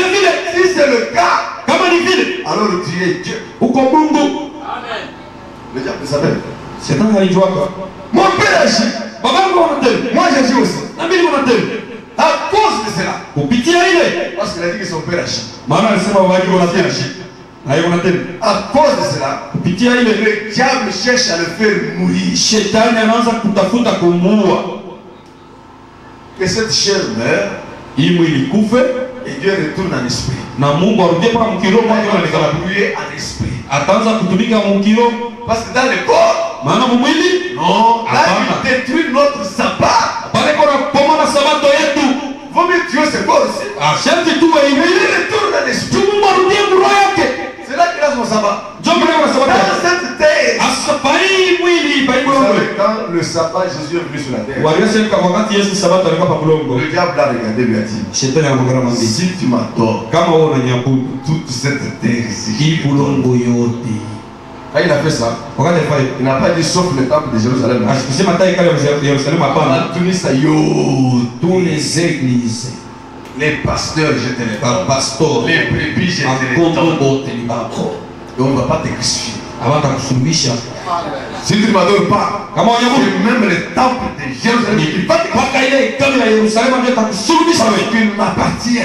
c'est le cas, alors tu es Dieu. Le diable s'appelle. Mon père agit. Moi j'agis aussi. À cause de cela. Parce qu'il a dit que son père agit. À cause de cela, le diable cherche à le faire mourir. Que cette chair meure. Et Dieu retourne en esprit. Parce que dans le corps, non, là il détruit notre sabbat. Vaut mieux tuer ce corps aussi. Il retourne en esprit. C'est là qu'il a son sabbat. Dans cette terre. Vous savez, quand le sabbat, Jésus est venu sur la terre, le diable a regardé, lui a dit, si tu m'adores, toute cette terre ici. Quand il a fait ça, il n'a pas dit sauf le temple de Jérusalem. Tous les églises, les pasteurs jettent les pasteurs, les brebis jettent les taureaux. Et on ne va pas te crucifier. Si tu ne m'adores pas, c'est même le temple de Jérusalem qui va te crucifier. Parce qu'il m'appartient.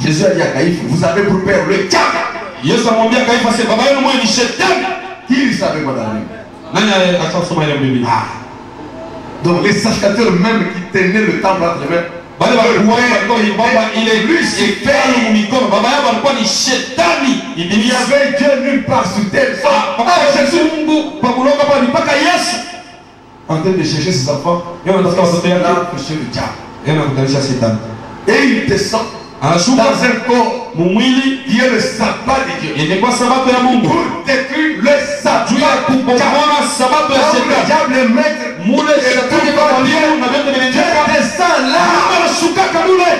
Jésus a dit à Caïphe, vous avez pour père le diable. Qui lui savait quoi dans la Bible? Donc les sacrificateurs même qui tenaient le temple entre les mains, il y avait Dieu nulle part sur terre. En train de chercher ses enfants, là chez le diable. Et il descend dans un corps qui est le sabbat de Dieu. ilikuwa sabato ya Mungu pour détruire le juu ya sabbat. kubomoa sabato ya Quand le shetani. diable est maître, Mule shetani kwa Mungu na vyote Dieu vinataka descend là. anashuka mule.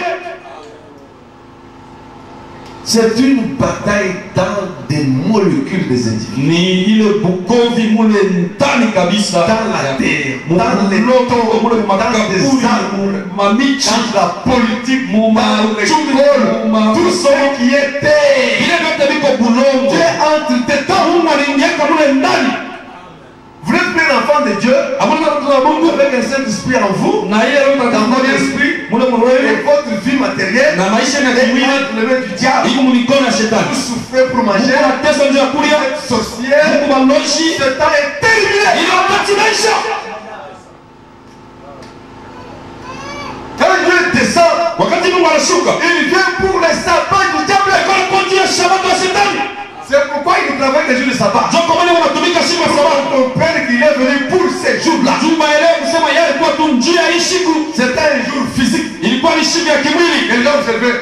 C'est une bataille dans des molécules des individus. Ni ile bukovi mule ndani kabisa Dans la terre, Mu- dans les muloko, mule tombes, dans makaburi, des arbres, mamichi, dans la politique, mu dans machumi, l'école, mu tout ce qui était. vile vyote viko bulongo. Dieu entre tes temps. Mungu aliingiaka mule ndani. Vous êtes bien enfant de Dieu, Hamuna mtoto wa Mungu avec un Saint-Esprit en vous, na yeye Roho dans Mtakatifu votre ndani esprit, mule et mroho votre vie matérielle, na maisha ya est kimwili entre les mains du diable. iko mikono ya shetani. Vous souffrez pour manger, Mungu anatesa njia ya kulia, vous êtes sorcière, Mungu baloshi, ce temps est terminé. ile wakati naisha. Quand Dieu descend, Wakati Mungu anashuka, il vient pour les sabbats du diable. kwa kuanzia sabato ya shetani. C'est pourquoi il travaille les jours de sabbat. Ndio kwa maana wanatumika siku ya sabato. Ton père qu'il est venu pour ces jours-là. Juma ile kusema yeye alikuwa tu njia hii siku. C'était un jour physique. Ilikuwa ni siku ya kimwili. Quelqu'un observait.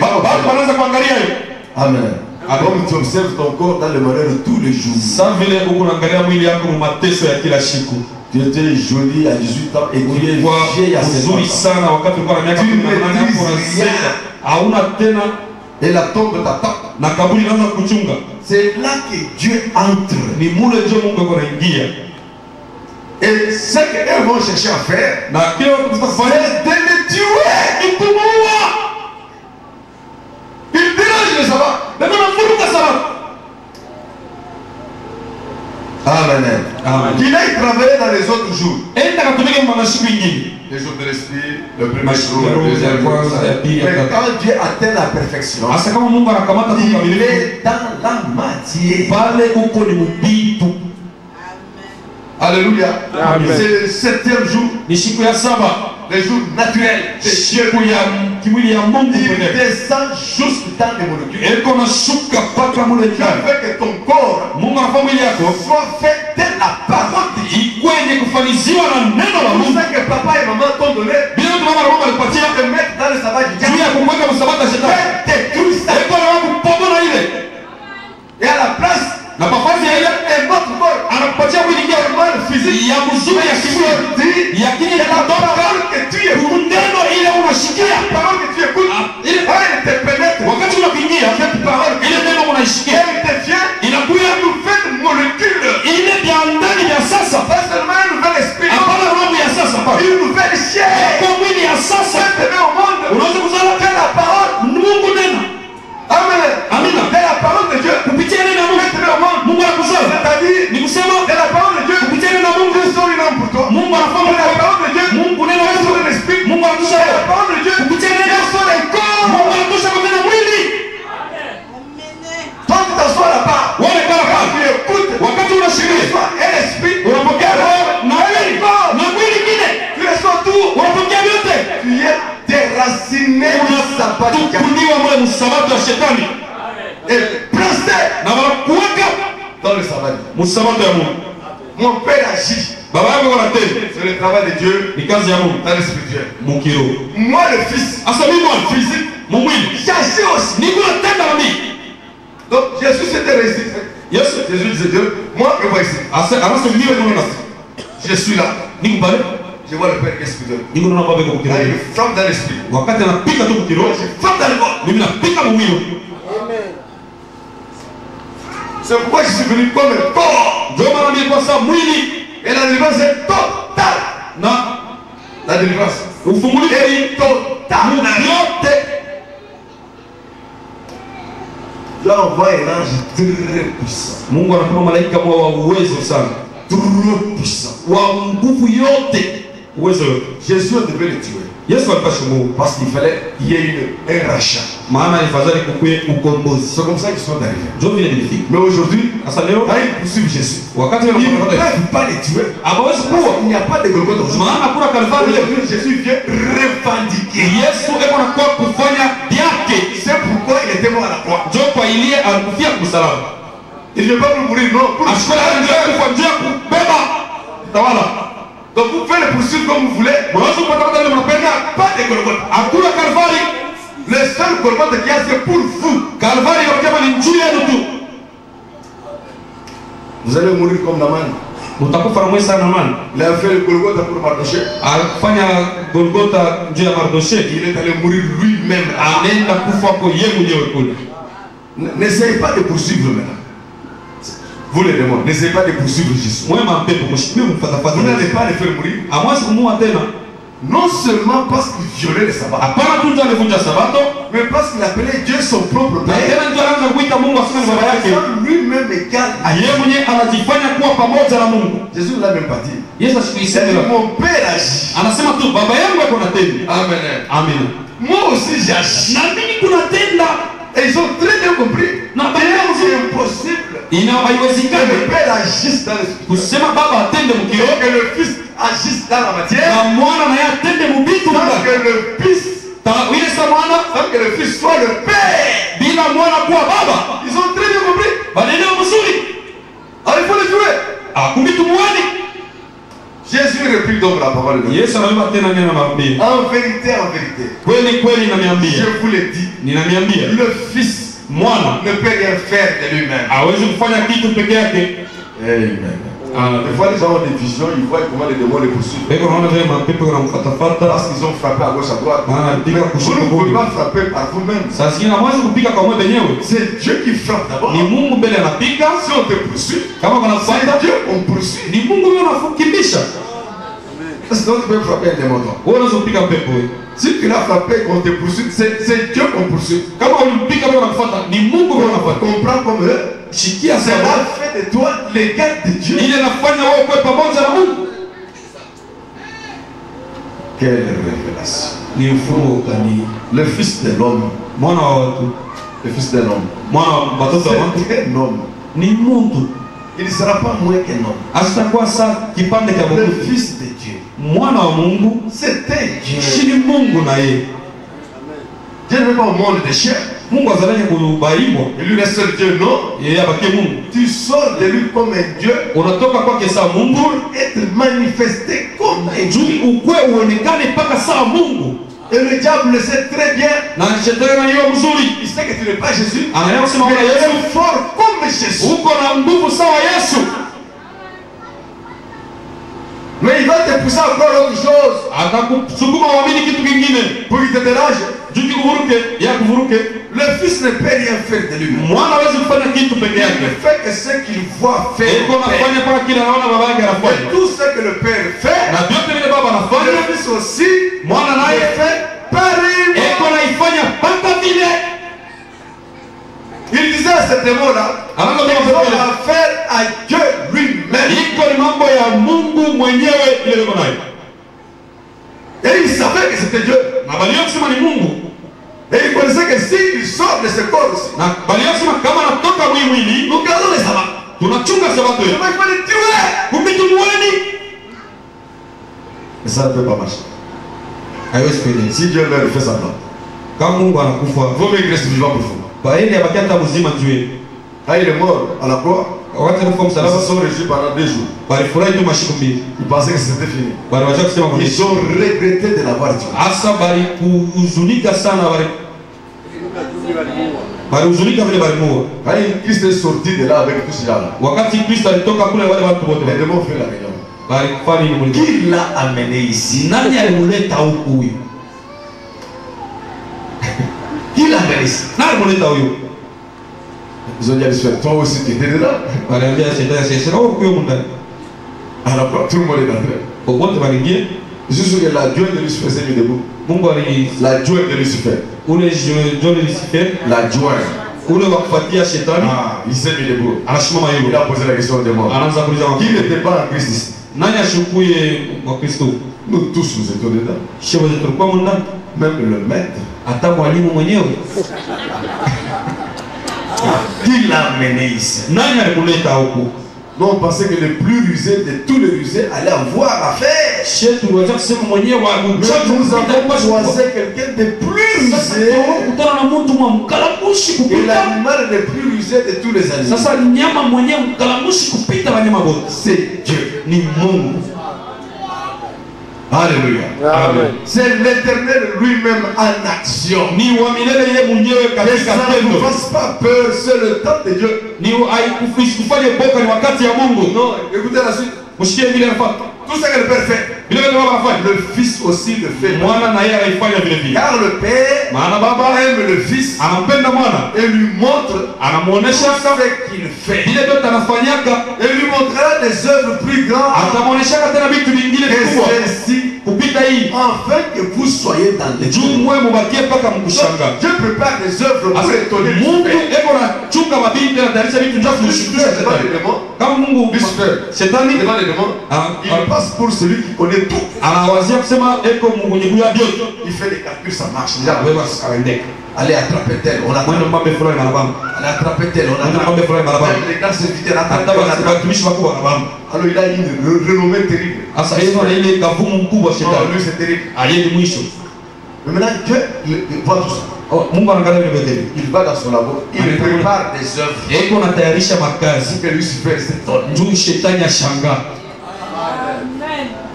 Bado wanaanza kuangalia hiyo. Amen. Amen. Comme tu observes ton corps dans le malheur tous les jours. Sasa vile uko unaangalia mwili yako mu mateso ya kila siku. Tu étais joli à 18 ans et tu es Ulikuwa vieille à 50 uzuri ans. sana wakati ulikuwa na miaka Tu 18 hapo maîtrises unasema rien. hauna tena Et la tombe t'attend. na kaburi inaanza kuchunga. C'est là que Dieu entre. Ni mule ndio Mungu yuko anaingia. Et ce qu'elles vont chercher à faire, Na kile kufanya c'est de le tuer. ni kumuua. Il dérange le sabbat. Ndio nafuruka sabato. Amen. Amen. Qu'il aille travailler dans les autres jours. Enda katumike mama siku nyingine. Les jours de l'esprit, le premier Masiku jour, ya le roho ya deuxième jour. kwanza ya pili ya Mais tatu. quand Dieu atteint la perfection, Hasa kama Mungu anakamata tu il kamilifu est dans la matière. pale uko ni mubitu. Alléluia. Amen. C'est le 7e jour, Ni siku ya saba. le jour naturel de Dieu. Siku ya kimwili ya Mungu Il mwenyewe. descend jusque dans les molécules. Eko nashuka mpaka mule Dieu ndani. veut que ton corps Mungu anafanya mwili yako soit fait de la parole de Dieu. ikwenye kufaniziwa na neno la Tout Mungu. ce que papa et maman t'ont donné, Bila mtu mama na mama alipatia te mettre dans le sabbat du juu ya diable. kumweka msabata shetani. Fais détruire ça. Eko na wako pomona ile. Et à la place, Na pafasi ya ile un autre corps, anakupatia mwili un ngine mal physique, ya mzuri ya kimwili. dit, Ya kile c'est la kutoka parole que tu écoutes. neno ile unashikia. La parole que tu écoutes, Ile elle te pénètre. wakati unakiingia Cette parole, ile neno unaishikia. elle devient Inakuya une nouvelle molécule. ile vya ndani vya sasa. Pas seulement un nouvel esprit, Hapana roho ya sasa hapana. une nouvelle chair. Kwa mwili ya sasa Cette au monde, unaweza kuzala c'est la parole. Mungu nena. Amen. Amina. C'est la parole de Dieu. Kupitia neno la Mungu. Cette au monde, Mungu anakuzala. c'est-à-dire, Ni kusema c'est la parole de Dieu. kupitia neno la Mungu Dieu sort une âme pour toi. Mungu anafanya C'est la parole de Dieu. Mungu neno la Dieu sort Mungu. un esprit. Mungu C'est anakuzala. la parole de Dieu. Kupitia neno Dieu sort un corps. Mungu anakuzala kwa neno mwili. Toi, tu t'assois là-bas. Wewe kala Quand tu pale. écoutes, Wakati tu unashikilia reçois un esprit. unapokea roho na mwili na mwili ngine. Tu reçois tout. Unapokea vyote. Tu es déraciné du sabbat du diable. Tukuliwa mwe msabato wa shetani Et placé na wanakuweka dans le sabbat. msabato ya Mungu. Mon père agit. Baba yako wanatenda C'est le travail de Dieu ni kazi ya Mungu dans le spirituel. mukiro. Moi, le fils, Asa mimi mwana physique, mumwili j'agis aussi. niko natenda na mimi. Donc, Jésus s'était réussi. Yesu Jésus disait Dieu, moi, je vois ici. asa anasa mimi mwana nasi. Je suis là. Niko pale Je vois le Père qui est spirituel. niko naona baba yako Quand mukiro. il frappe dans l'esprit, Wakati anapika tu mukiro je frappe dans le corps. mimi napika mumwili. Amen. C'est pourquoi je suis venu comme un corps. Ndio maana mimi kwa sababu mwili Et la délivrance est totale. na La délivrance ufungulifu est totale. yote. Dieu envoie un ange très puissant. Mungu anatuma malaika mwa wa uwezo sana. Trop puissant. Wa nguvu yote. Uwezo yote. Jésus devait le tuer. Yesu alipaswa Mungu. Parce qu'il fallait qu'il y ait un rachat. Maana ifadhali kukuwe ukombozi. C'est comme ça qu'ils sont arrivés. Ndio vile nilifika. Mais aujourd'hui, Sasa leo quand ils poursuivent Jésus, wakati ils ne wanapotea peuvent pas les tuer. hawezi Parce kuwa. qu'il n'y a pas de Golgotha aujourd'hui. Maana kuna Kalvari leo. Aujourd'hui, Jésus vient revendiquer. Yesu eko na kwa kufanya vyake. C'est pourquoi il était mort à la croix. Ndio kwa ilie alikufia kumsalaba. Il ne veut pas mourir, non. Pour Ashikala ndio kufa ndio kubeba tawala. Donc vous pouvez le poursuivre comme vous voulez. Mwanzo kupata ile mnapenda Pas de Golgotha. hakuna Kalvari. Le seul Golgotha qu'il y a, c'est pour vous. Kalvari yote ni njuu yenu tu. Vous allez mourir comme Naman. Mutakufa na Mwesa na Naman. Il a fait le Golgotha pour Mardoché. Alifanya Golgotha njuu ya Mardoché. Il est allé mourir lui-même. Anaenda kufa kwa yeye mwenyewe kule. N'essayez pas de poursuivre maintenant. Vous les démons, n'essayez pas de poursuivre Jésus. Vous n'allez pas le faire mourir. Non seulement parce qu'il violait le sabbat, mais parce qu'il appelait Dieu son propre Père. Lui-même égale à Dieu. Jésus ne l'a même pas dit. C'est mon Père agit. Amen. Moi aussi j'agis. Et ils ont très bien compris. C'est impossible que le Père agisse dans l'esprit. Que le Fils agisse dans la matière. Sans que le Fils soit le Père. Ils ont très bien compris. Alors il faut le jouer. Jésus réplique donc la parole de Dieu. En vérité, je vous le dis, le Fils ne peut rien faire de lui-même. Amen. Des fois, les gens ont des visions, ils voient comment les démons les poursuivent. Parce qu'ils ont frappé à gauche, à droite. Vous ne pouvez pas frapper par vous-même. C'est Dieu qui frappe d'abord. Si on te poursuit, c'est Dieu qu'on poursuit. Sinon tu peux frapper un démon. Si tu l'as frappé qu'on te poursuit, c'est Dieu qu'on poursuit. On comprend comme eux. C'est là fait de toi l'égal de Dieu. Quelle révélation. Le Fils de l'homme. Le Fils de l'homme. C'est un homme. Il ne sera pas moins qu'un homme. Le Fils de Dieu. C'était Dieu. Dieu ne veut pas au monde de chair. Et lui le seul Dieu, non. Tu sors de lui comme un Dieu pour être manifesté comme un Dieu. Et le diable le sait très bien. Il sait que tu n'es pas Jésus. Mais il est fort comme Jésus. Mais il va te pousser encore autre chose. Pour qu'il te dérange. Le Fils ne peut rien faire de lui-même. Il ne fait que ce qu'il voit faire. Et tout ce que le Père fait, le Fils aussi le fait pareil. Il disait à ce démon-là, ils ont affaire à Dieu lui-même. Et il savait que c'était Dieu. Et il connaissait que s'il sort de ce corps-ci, nous gardons les sabbats. Il faut les tuer. Mais ça ne peut pas marcher. Si Dieu leur fait ça, vaut mieux qu'il reste vivant pour vous. Ah, il est mort à la croix. Ils se sont réjouis pendant 2 jours. Ils pensaient que c'était fini. Ils ont regretté de l'avoir tué. Quand Christ est sorti de là avec tout cela, les démons ont fait la réunion. Qui l'a amené ici? Qui l'a amené ici? Ils ont dit à Lucifer, toi aussi tu étais dedans. Alors tout le monde est entré. Juste que l'adjoint de Lucifer s'est mis debout. L'adjoint de Lucifer. L'adjoint. Ah, il s'est mis debout. Il a posé la question au démon. Qui n'était pas en Christ ici? Nous tous nous étions dedans. Même le maître. Qui l'a amené ici? Nous on pensait que le plus rusé de tous les rusés allait avoir affaire. Mais nous avons choisi quelqu'un de plus rusé. Et l'animal le plus rusé de tous les animaux. C'est Dieu. Alléluia. Amen. C'est l'Éternel lui-même en action. Ni wa milele yeye mwenyewe Que katika ça ne vous tendo. fasse pas peur, c'est le temps de Dieu. Ni haikufanye boka ni wakati ya Mungu. Non, écoutez la suite. Mshikie vile anafanya. Tout ce que le Père fait, Vile vile baba anafanya. le Fils aussi le fait. Mwana na yeye anaifanya vile vile. Car le Père Maana baba aime le Fils anampenda mwana. et lui montre Anamuonesha ce qu'il fait. vile vyote anafanyaka. Et lui montrera des œuvres plus grandes Atamuonesha tena vitu vingine que vikubwa celles-ci, kupita hii. afin que vous soyez dans les Juu mwe mubakie mpaka mkushanga. Dieu prépare des œuvres pour étonner Mungu Lucifer. eko na chunga mabinti na tayarisha vitu njoo kumshukisha Lucifer devant les shetani. démons, Kama Mungu Lucifer shetani devant les démons, il passe pour celui qui connaît tout. anawazia kusema eko mwenye kujua vyote. Il fait des calculs, ça marche déjà. Wewe asikaendeke. Allez attraper tel, on a Mwendo mambo fulani marabamba. allez attraper tel, on Mwendo a mambo fulani marabamba. même les grands serviteurs Hata attrapent, on attrape. watumishi wakubwa marabamba. Alors il a une renommée terrible. Sasa hiyo na ile kavumu mkubwa Non, shetani. lui c'est terrible. Aliye mwisho. Mais maintenant Dieu il voit tout ça. Oh, Mungu anaangalia vile vile. Il va dans son labo, il prépare des œuvres Eko natayarisha makazi. pour que Lucifer s'étonne. Njoo shetani ashangaa.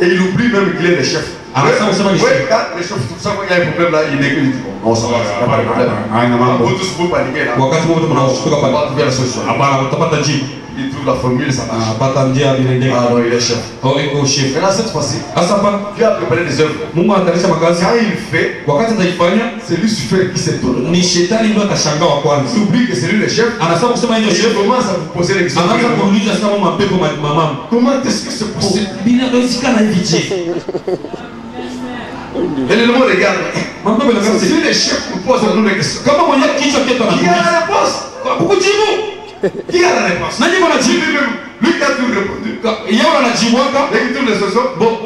Et il oublie même qu'il est le chef. Ah, ça, on sait pas le chef. Quand le chef, tout ça, quand il y a un problème là, il est que il dit bon, ça va, il n'y a pas de problème. Vous tous vous paniquez là. Wakati wote mnashtuka On va pale. trouver la solution. Hapana, utapata jibu. Il trouve la formule, ça marche. Pata njia vile ndio. Ah non, il est chef. Oh, eko chef. Maintenant, cette fois-ci, Sasa hapa Dieu a préparé des œuvres. Mungu anatayarisha makazi. Quand il fait, Wakati ataifanya c'est Lucifer qui s'étonne. ni shetani ndio atashangaa wa kwanza. Il oublie que c'est lui le chef. Anasema kusema hiyo Et chef. il commence à vous poser les questions. Anaanza kuuliza sasa mama pepo mama. Comment est-ce que c'est possible? Binawezekana hivi je? Et le monde regarde. Mambo ya kazi. Si le chef nous pose à nous des questions, Kama mwenye kichwa ketu qui a anatuuliza. la réponse? Kukujibu. Qui a la réponse? Nani Lui anajibu? lui-même, lui qui a tout répondu. Yeye anajibuaka. Dès qu'il trouve les solutions, Bon,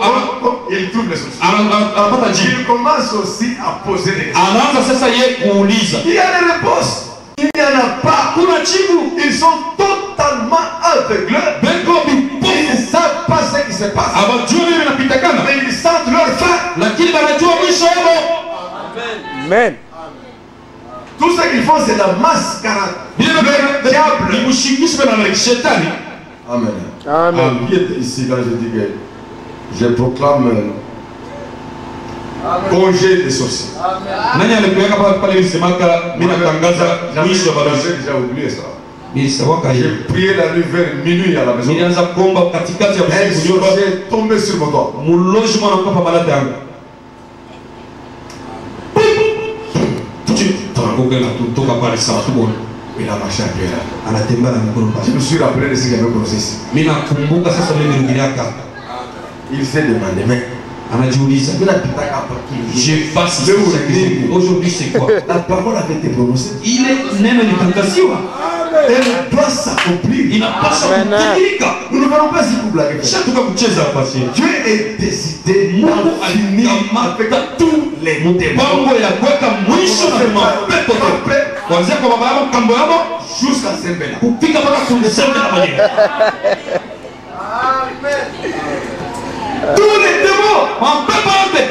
il trouve les solutions. anapata jibu. Il commence aussi à poser des questions. Anaanza sasa yeye kuuliza. Il y a des réponses. Il n'y en a pas. Kuna jibu. Ils sont totalement aveugles. Beko Ils bipofu. ne savent pas ce qui se passe. Abajua nini inapitakana. Mais ils sentent leur fin. Lakini wanajua mwisho wao. Amen. Tout ce qu'ils font, c'est la mascarade. Bila Le diable. ni kushikishwa na shetani. Amen. Amen. Qui est ici quand je dis que je proclame congé des sorciers? Nani alikuweka pale alisemaka mimi natangaza mwisho wa baraza. J'ai déjà oublié ça. Mimi sawaka J'ai hiyo. prié la nuit vers minuit à la maison. Nilianza kuomba katikati ya Un usiku nyumba. sorcier est tombé sur mon doigt. Muloji mwana kwa malata yangu. Tunakuga na kutoka pale sawa tuone. Il a marché à pied là. Anatembea na mkono Je pale. me suis rappelé de ce qu'il avait causé ici. Mimi nakumbuka sasa mimi nilingiliaka. Il s'est demandé, mais Anajiuliza. il a tout à fait. Je passe Le aujourd'hui. aujourd'hui c'est quoi? La parole avait été prononcée. Ile neno litangaziwa. Elle doit s'accomplir. Inapaswa Amen. kutimilika. Nous ne voulons pas si vous blaguez. Shatuka kucheza hapa si. Dieu est décidé Mungu d'en finir avec alikamata tous les démons. mpango ya kuweka mwisho na mapepo yote. Kuanzia kwa baba yako kambo yako Jusqu'à Sembela. kufika mpaka kumsema na majini. Tous les démons. Mapepo yote.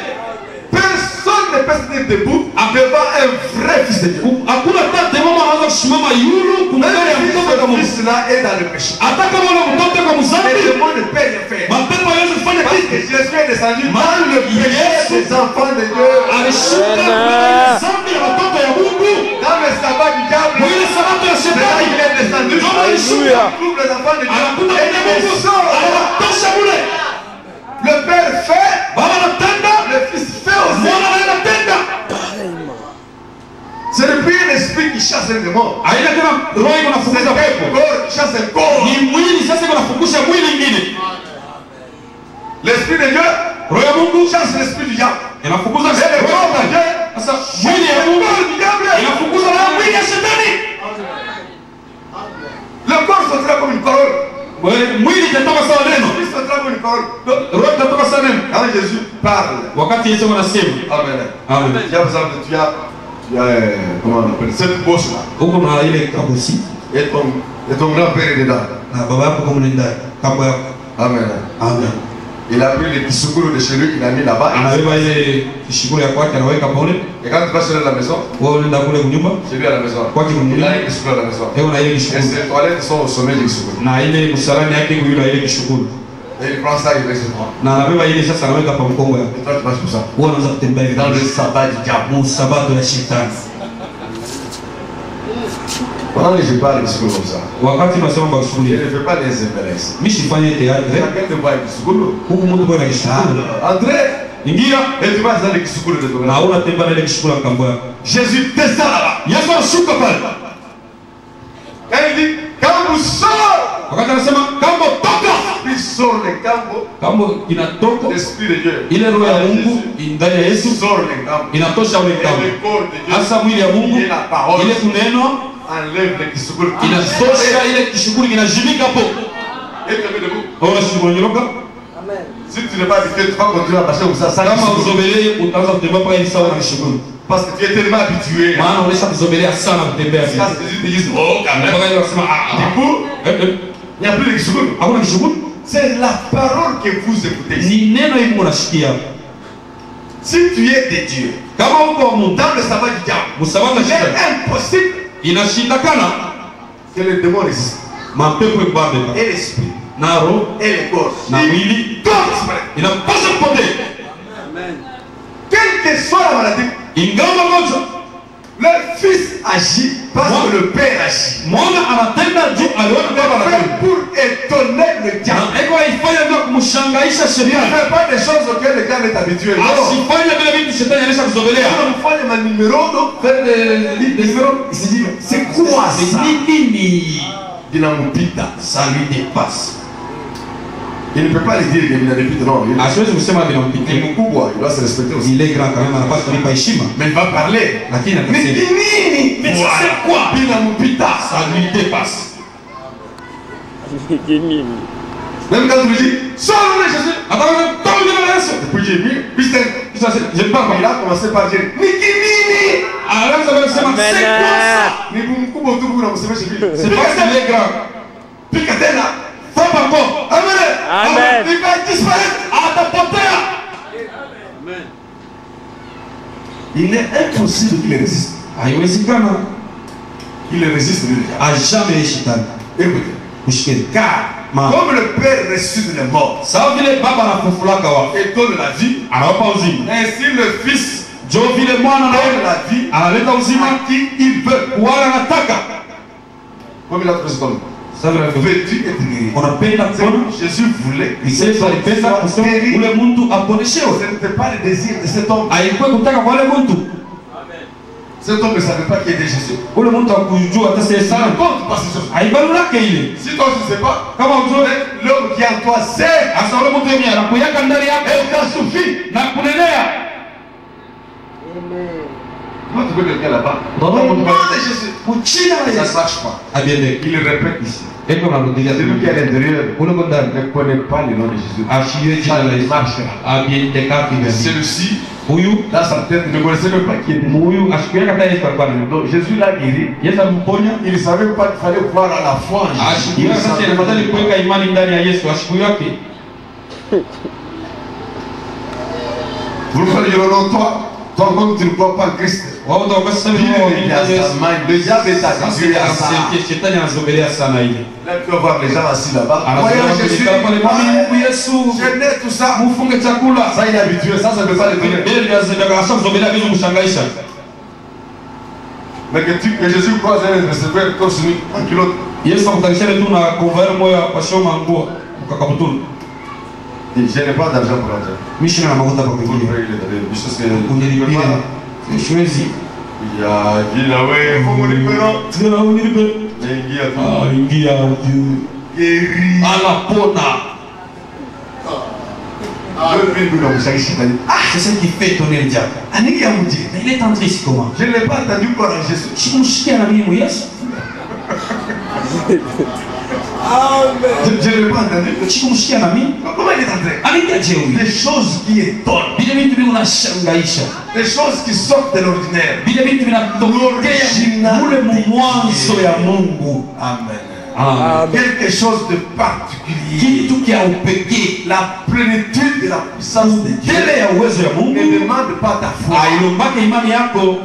Personne ne peut se tenir debout devant un vrai fils de Dieu. Hakuna hata mama anaweza kusimama yulu kumgari ya mtoto Ce kama fils-là est dans le péché. hata kama ule mtoto kama Les mzambi. démons ne peuvent rien faire. Mapepo yote fanya Parce que kitu. Jésus est descendu dans le péché des enfants de Dieu. Alishuka zambi ya watoto ya Mungu. Dans le sabbat du diable. Mwile sabato ya C'est là shetani. qu'il est descendu. Alléluia. Il trouve les enfants de Dieu. Anakuta Et kwenye il Mungu. sort. Anatosha mule. Le Père fait. Baba anatenda. Le Fils fait aussi. Mwana naye anatenda. C'est le plus l'esprit qui chasse les démons. Haina tena roho iko C'est nafukuza le pepo. corps qui chasse le corps. Ni mwili sasa iko nafukusha mwili ingine. L'esprit de Dieu Roho ya Mungu chasse l'esprit du diable. inafukuza Et le corps de Dieu sasa chasse mwili ya le Mungu corps du diable. inafukuza na mwili ya shetani. Le corps sortira comme une parole. Mwili itatoka sawa neno. L'esprit sortira comme une parole. Roho itatoka sawa neno. Quand Jésus parle. Wakati Yesu anasema, Amen. amen. Il y a par exemple, tu as comment on appelle cette bosse là. Huko na ile kabusi Et ton grand-père est dedans. na baba yako kama nenda kambo yako. Amen. Amen. Il a pris les petits secours de chez lui qu'il a mis là-bas. Anabeba ile kishukuri ya kwake anaweka pale. Et quand tu vas chez lui à la maison, Wao unaenda kule kunyumba, chez lui à la maison, Quoi qu'il vous il a dise. un secours à la maison. hebu na ile Et kishukuri. ses toilettes sont au sommet du secours. Na ile msalani yake kuila ile kishukuri. Et il prend ça, il met sur moi. Na anabeba ile sasa anaweka pa mkongo yako. Et toi, tu marches pour ça. Wewe unaanza kutembea hivi. Dans le sabbat du diable. Mu sabato ya shetani. Pendant que je parle, je suis comme ça. Wakati unasema Je basuli. ne fais pas les embarrasses. Mimi sifanye théâtre. Chacun te voit avec Kisukulu. Huku mtu bwana kishukuru. André, Ingia et tu vas dans les Kisukulu de ton na una tembea na ile kishukuru kambo yako. Jésus descend là-bas. Yesu anashuka pale. Quand il dit, quand vous sortez, Wakati anasema kambo toka. il sort les cambos, Kambo inatoka. l'Esprit de Dieu. Ile roho ya Mungu ndani ya Yesu Sort les cambos. inatosha ule Et kambo. le corps de Dieu Hasa mwili ya Mungu et la parole ile kuneno enlève les Kisukulu. inatosha ile kishukuru kinajimika hapo. Et tu mets debout. Ona shimonyoroka. Si tu n'es pas habitué, tu vas continuer à marcher comme ça sans Kama Kisukulu. uzobelee utaanza kutembea mpaka hivi sawa na kishukuru. Parce que tu es tellement habitué. Maana unaisha kuzobelea sana kutembea hivi. Quand Jésus te dit, oh, quand même. Mpaka ile unasema Du coup, il n'y a plus de Kisukulu. hakuna kishukuru. C'est la parole que vous écoutez. Ni neno hili unashikia. Si tu es de Dieu, Kama uko wa Mungu, dans le sabbat du diable, msabato il shida. est impossible Inashindikana que les démons résistent. mapepo ibadeka. Et l'esprit, Na roho et les corps. na mwili Ils doivent disparaître. inapaswa kupotea. Quelle que soit la maladie, Ingawa moja le fils agit parce que le père agit. mwana anatenda juu aliona baba Le anatenda. père pour étonner le diable. Na eko haifanya ndio kumshangaisha Il ne shetani. fait pas des choses auxquelles le diable est habitué. Non. Asifanye vile vitu shetani anaisha kuzobelea. On fait un numéro, donc faire des numéros. Il se dit, mais c'est quoi ça? Ni nini? Dinamupita. Ça lui dépasse. Il ne peut pas le dire que Dinamupita, non. Il Asiwezi kusema est vinampitia. mkubwa, il doit se respecter aussi. Il est grand quand même, anapaswa kulipa heshima. Mais il va parler. Lakini Mais atasema nini? mais c'est quoi? Dinamupita. Ça lui dépasse. Même quand tu lui dis, sors-le Jésus. Atakwambia toa jina la Yesu. Puis j'ai mis, puisque Sasa je parle il a commencé par dire, Niki nini? Anaanza kusema c'est quoi ça? Ni mkubwa tu kuna mseme chez lui. C'est parce qu'il est grand. Pika tena. Fais pas encore. Amen. Amen. Il va disparaître. Atapotea. Il est impossible qu'il résiste. Haiwezekana Il résiste lui. ajame shetani. Écoutez. Ushikeni. Car, Ma. comme le Père ressuscite les morts Sawa vile baba anafufulaka wafu. et donne la vie, Anawapa uzima. ainsi le Fils Jo vile mwana donne na la vie analeta uzima à qui il veut. wala anataka. Comme il a fait comme Sasa veux-tu être guéri? unapenda kuona Jésus voulait que Yesu cet homme alipenda soit kusema guéri. ule mtu aponeshewe. Ce n'était pas le désir de cet homme. Haikuwa kutaka kwa ule mtu. Cet homme ne savait pas qui était Jésus. Ule mtu akujua hata sasa Ça sana. ne compte pas ces choses. Haibalulake ile. Si toi tu ne sais pas, Kama ujue l'homme qui est en toi sait. hasa ule mtu yeye anakuyaka ndani yako Et ça suffit. na kunenea. Comment tu veux quelqu'un là-bas? Dans le monde. de Jésus. Kuchina Ça ne Yesu. marche pas. Abiende. Il le répète ici. Eko narudia Celui qui est à l'intérieur ule ndani. ne connaît pas le nom de Jésus. Ashiye jina la Yesu. Abiende kapi Et gani. celui-ci, Huyu dans sa tête, ne connaissait même pas qui était. huyu ashikuyaka hata Yesu alikuwa anajua. Donc Jésus l'a guéri. Yesu alimponya. Il ne savait pas qu'il fallait croire à la foi en Jésus. Ashikuyaka sasa anapatali kuweka imani ndani ya Yesu. Ashikuyake. Vous le faites toi comme tu ne crois pas en Christ. Wao ndio basi sasa Dieu hivi est à sa main. Le diable est habitué à ça. shetani anazogelea sana ile. Là, tu vas voir les gens assis là-bas. Anasema Voyons Jésus. kujikala pale mwamini Mungu Je Yesu. n'ai tout ça. Mufunge chakula. Ça, il est habitué. Ça ne peut pas le donner. Ile ndio zinataka kuzogelea vitu kushangaisha. Mais que Jésus croise un receveur comme celui en culotte. Yesu akutakishana tu na convert moya kwa shoma nguo ukakabutulu. Je n'ai pas d'argent pour entrer. Mimi na makuta kwa Pour kuingia. payer les délais. Parce que Kunilipia. Siwezi. il y a dit là, ouais, faut mon numéro. Tena unilipe. Il y a Ah, ingia juu. guéri. Anapona. C'est ce qui fait étonner le diable. Mais il est entré ici comment? Je ne l'ai pas entendu croire en Jésus. Sikumshikia na mimi Yesu. Je ne l'ai pas entendu. Sikumshikia na mimi. Comment il est entré? Alikaje huyu? Des choses qui étonnent. Vile vitu vinashangaisha. Des choses qui sortent de l'ordinaire. Vile vitu vinatokea mule mwanzo ya Mungu. Amen. Amen. Quelque chose de particulier. Kitu kia upekee. La plénitude de la puissance de Dieu Tele ya uwezo ya ne Mungu. demande pas ta foi. Ailombake imani yako.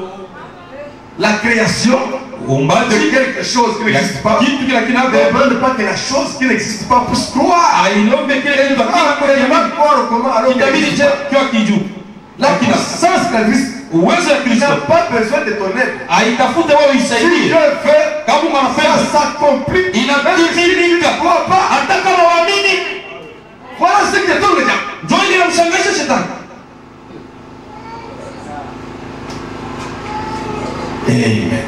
La création de quelque chose qui n'existe pas. Ne demande pas que la chose qui n'existe pas puisse croire. Croire comment alors la puissance de Christ n'a pas besoin de ton aide. Si Dieu fait, ça s'accomplit. Ne crois pas. Voilà ce qui est ton diable. Amen.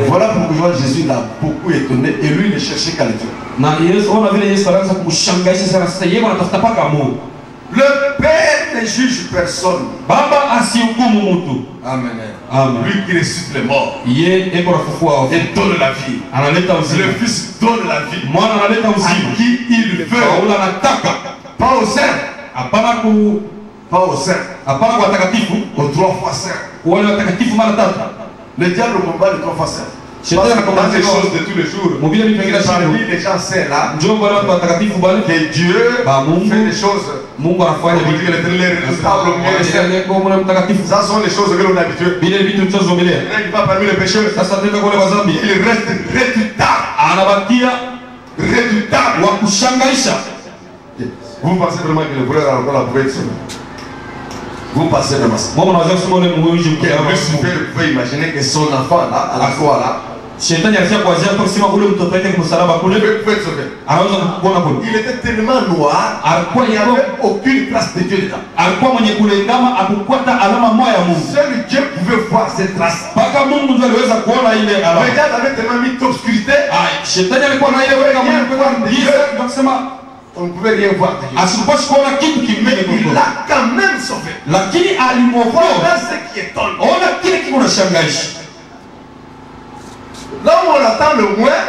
Voilà pourquoi Jésus l'a beaucoup étonné et lui il ne cherchait qu'à le Dieu. Le Père ne juge personne. Amen. Lui qui ressuscite les morts et donne la vie. Le Fils donne la vie à qui il veut. Pas au saint. Pas au saint. Aux 3 fois saint. Le diable combat les 3 fois saint. Dans les choses de tous les jours, parmi les gens saints là, que Dieu fait des choses. Ça sont les choses que l'on est habitué. Il n'est pas parmi les pécheurs. Il reste redoutable. Vous pensez vraiment que le voleur a encore la pouvait être sauvé? Vous pensez vraiment ça? Lucifer pouvait imaginer que son enfant là, à la croix là, il était tellement noir, il n'y avait aucune trace de Dieu dedans. Seul Dieu pouvait voir ces traces. Mais Dieu avait tellement mis d'obscurité. On ne pouvait rien voir de Dieu. Mais il l'a quand même sauvé. Voilà ce qui étonne. Là où on attend le moins,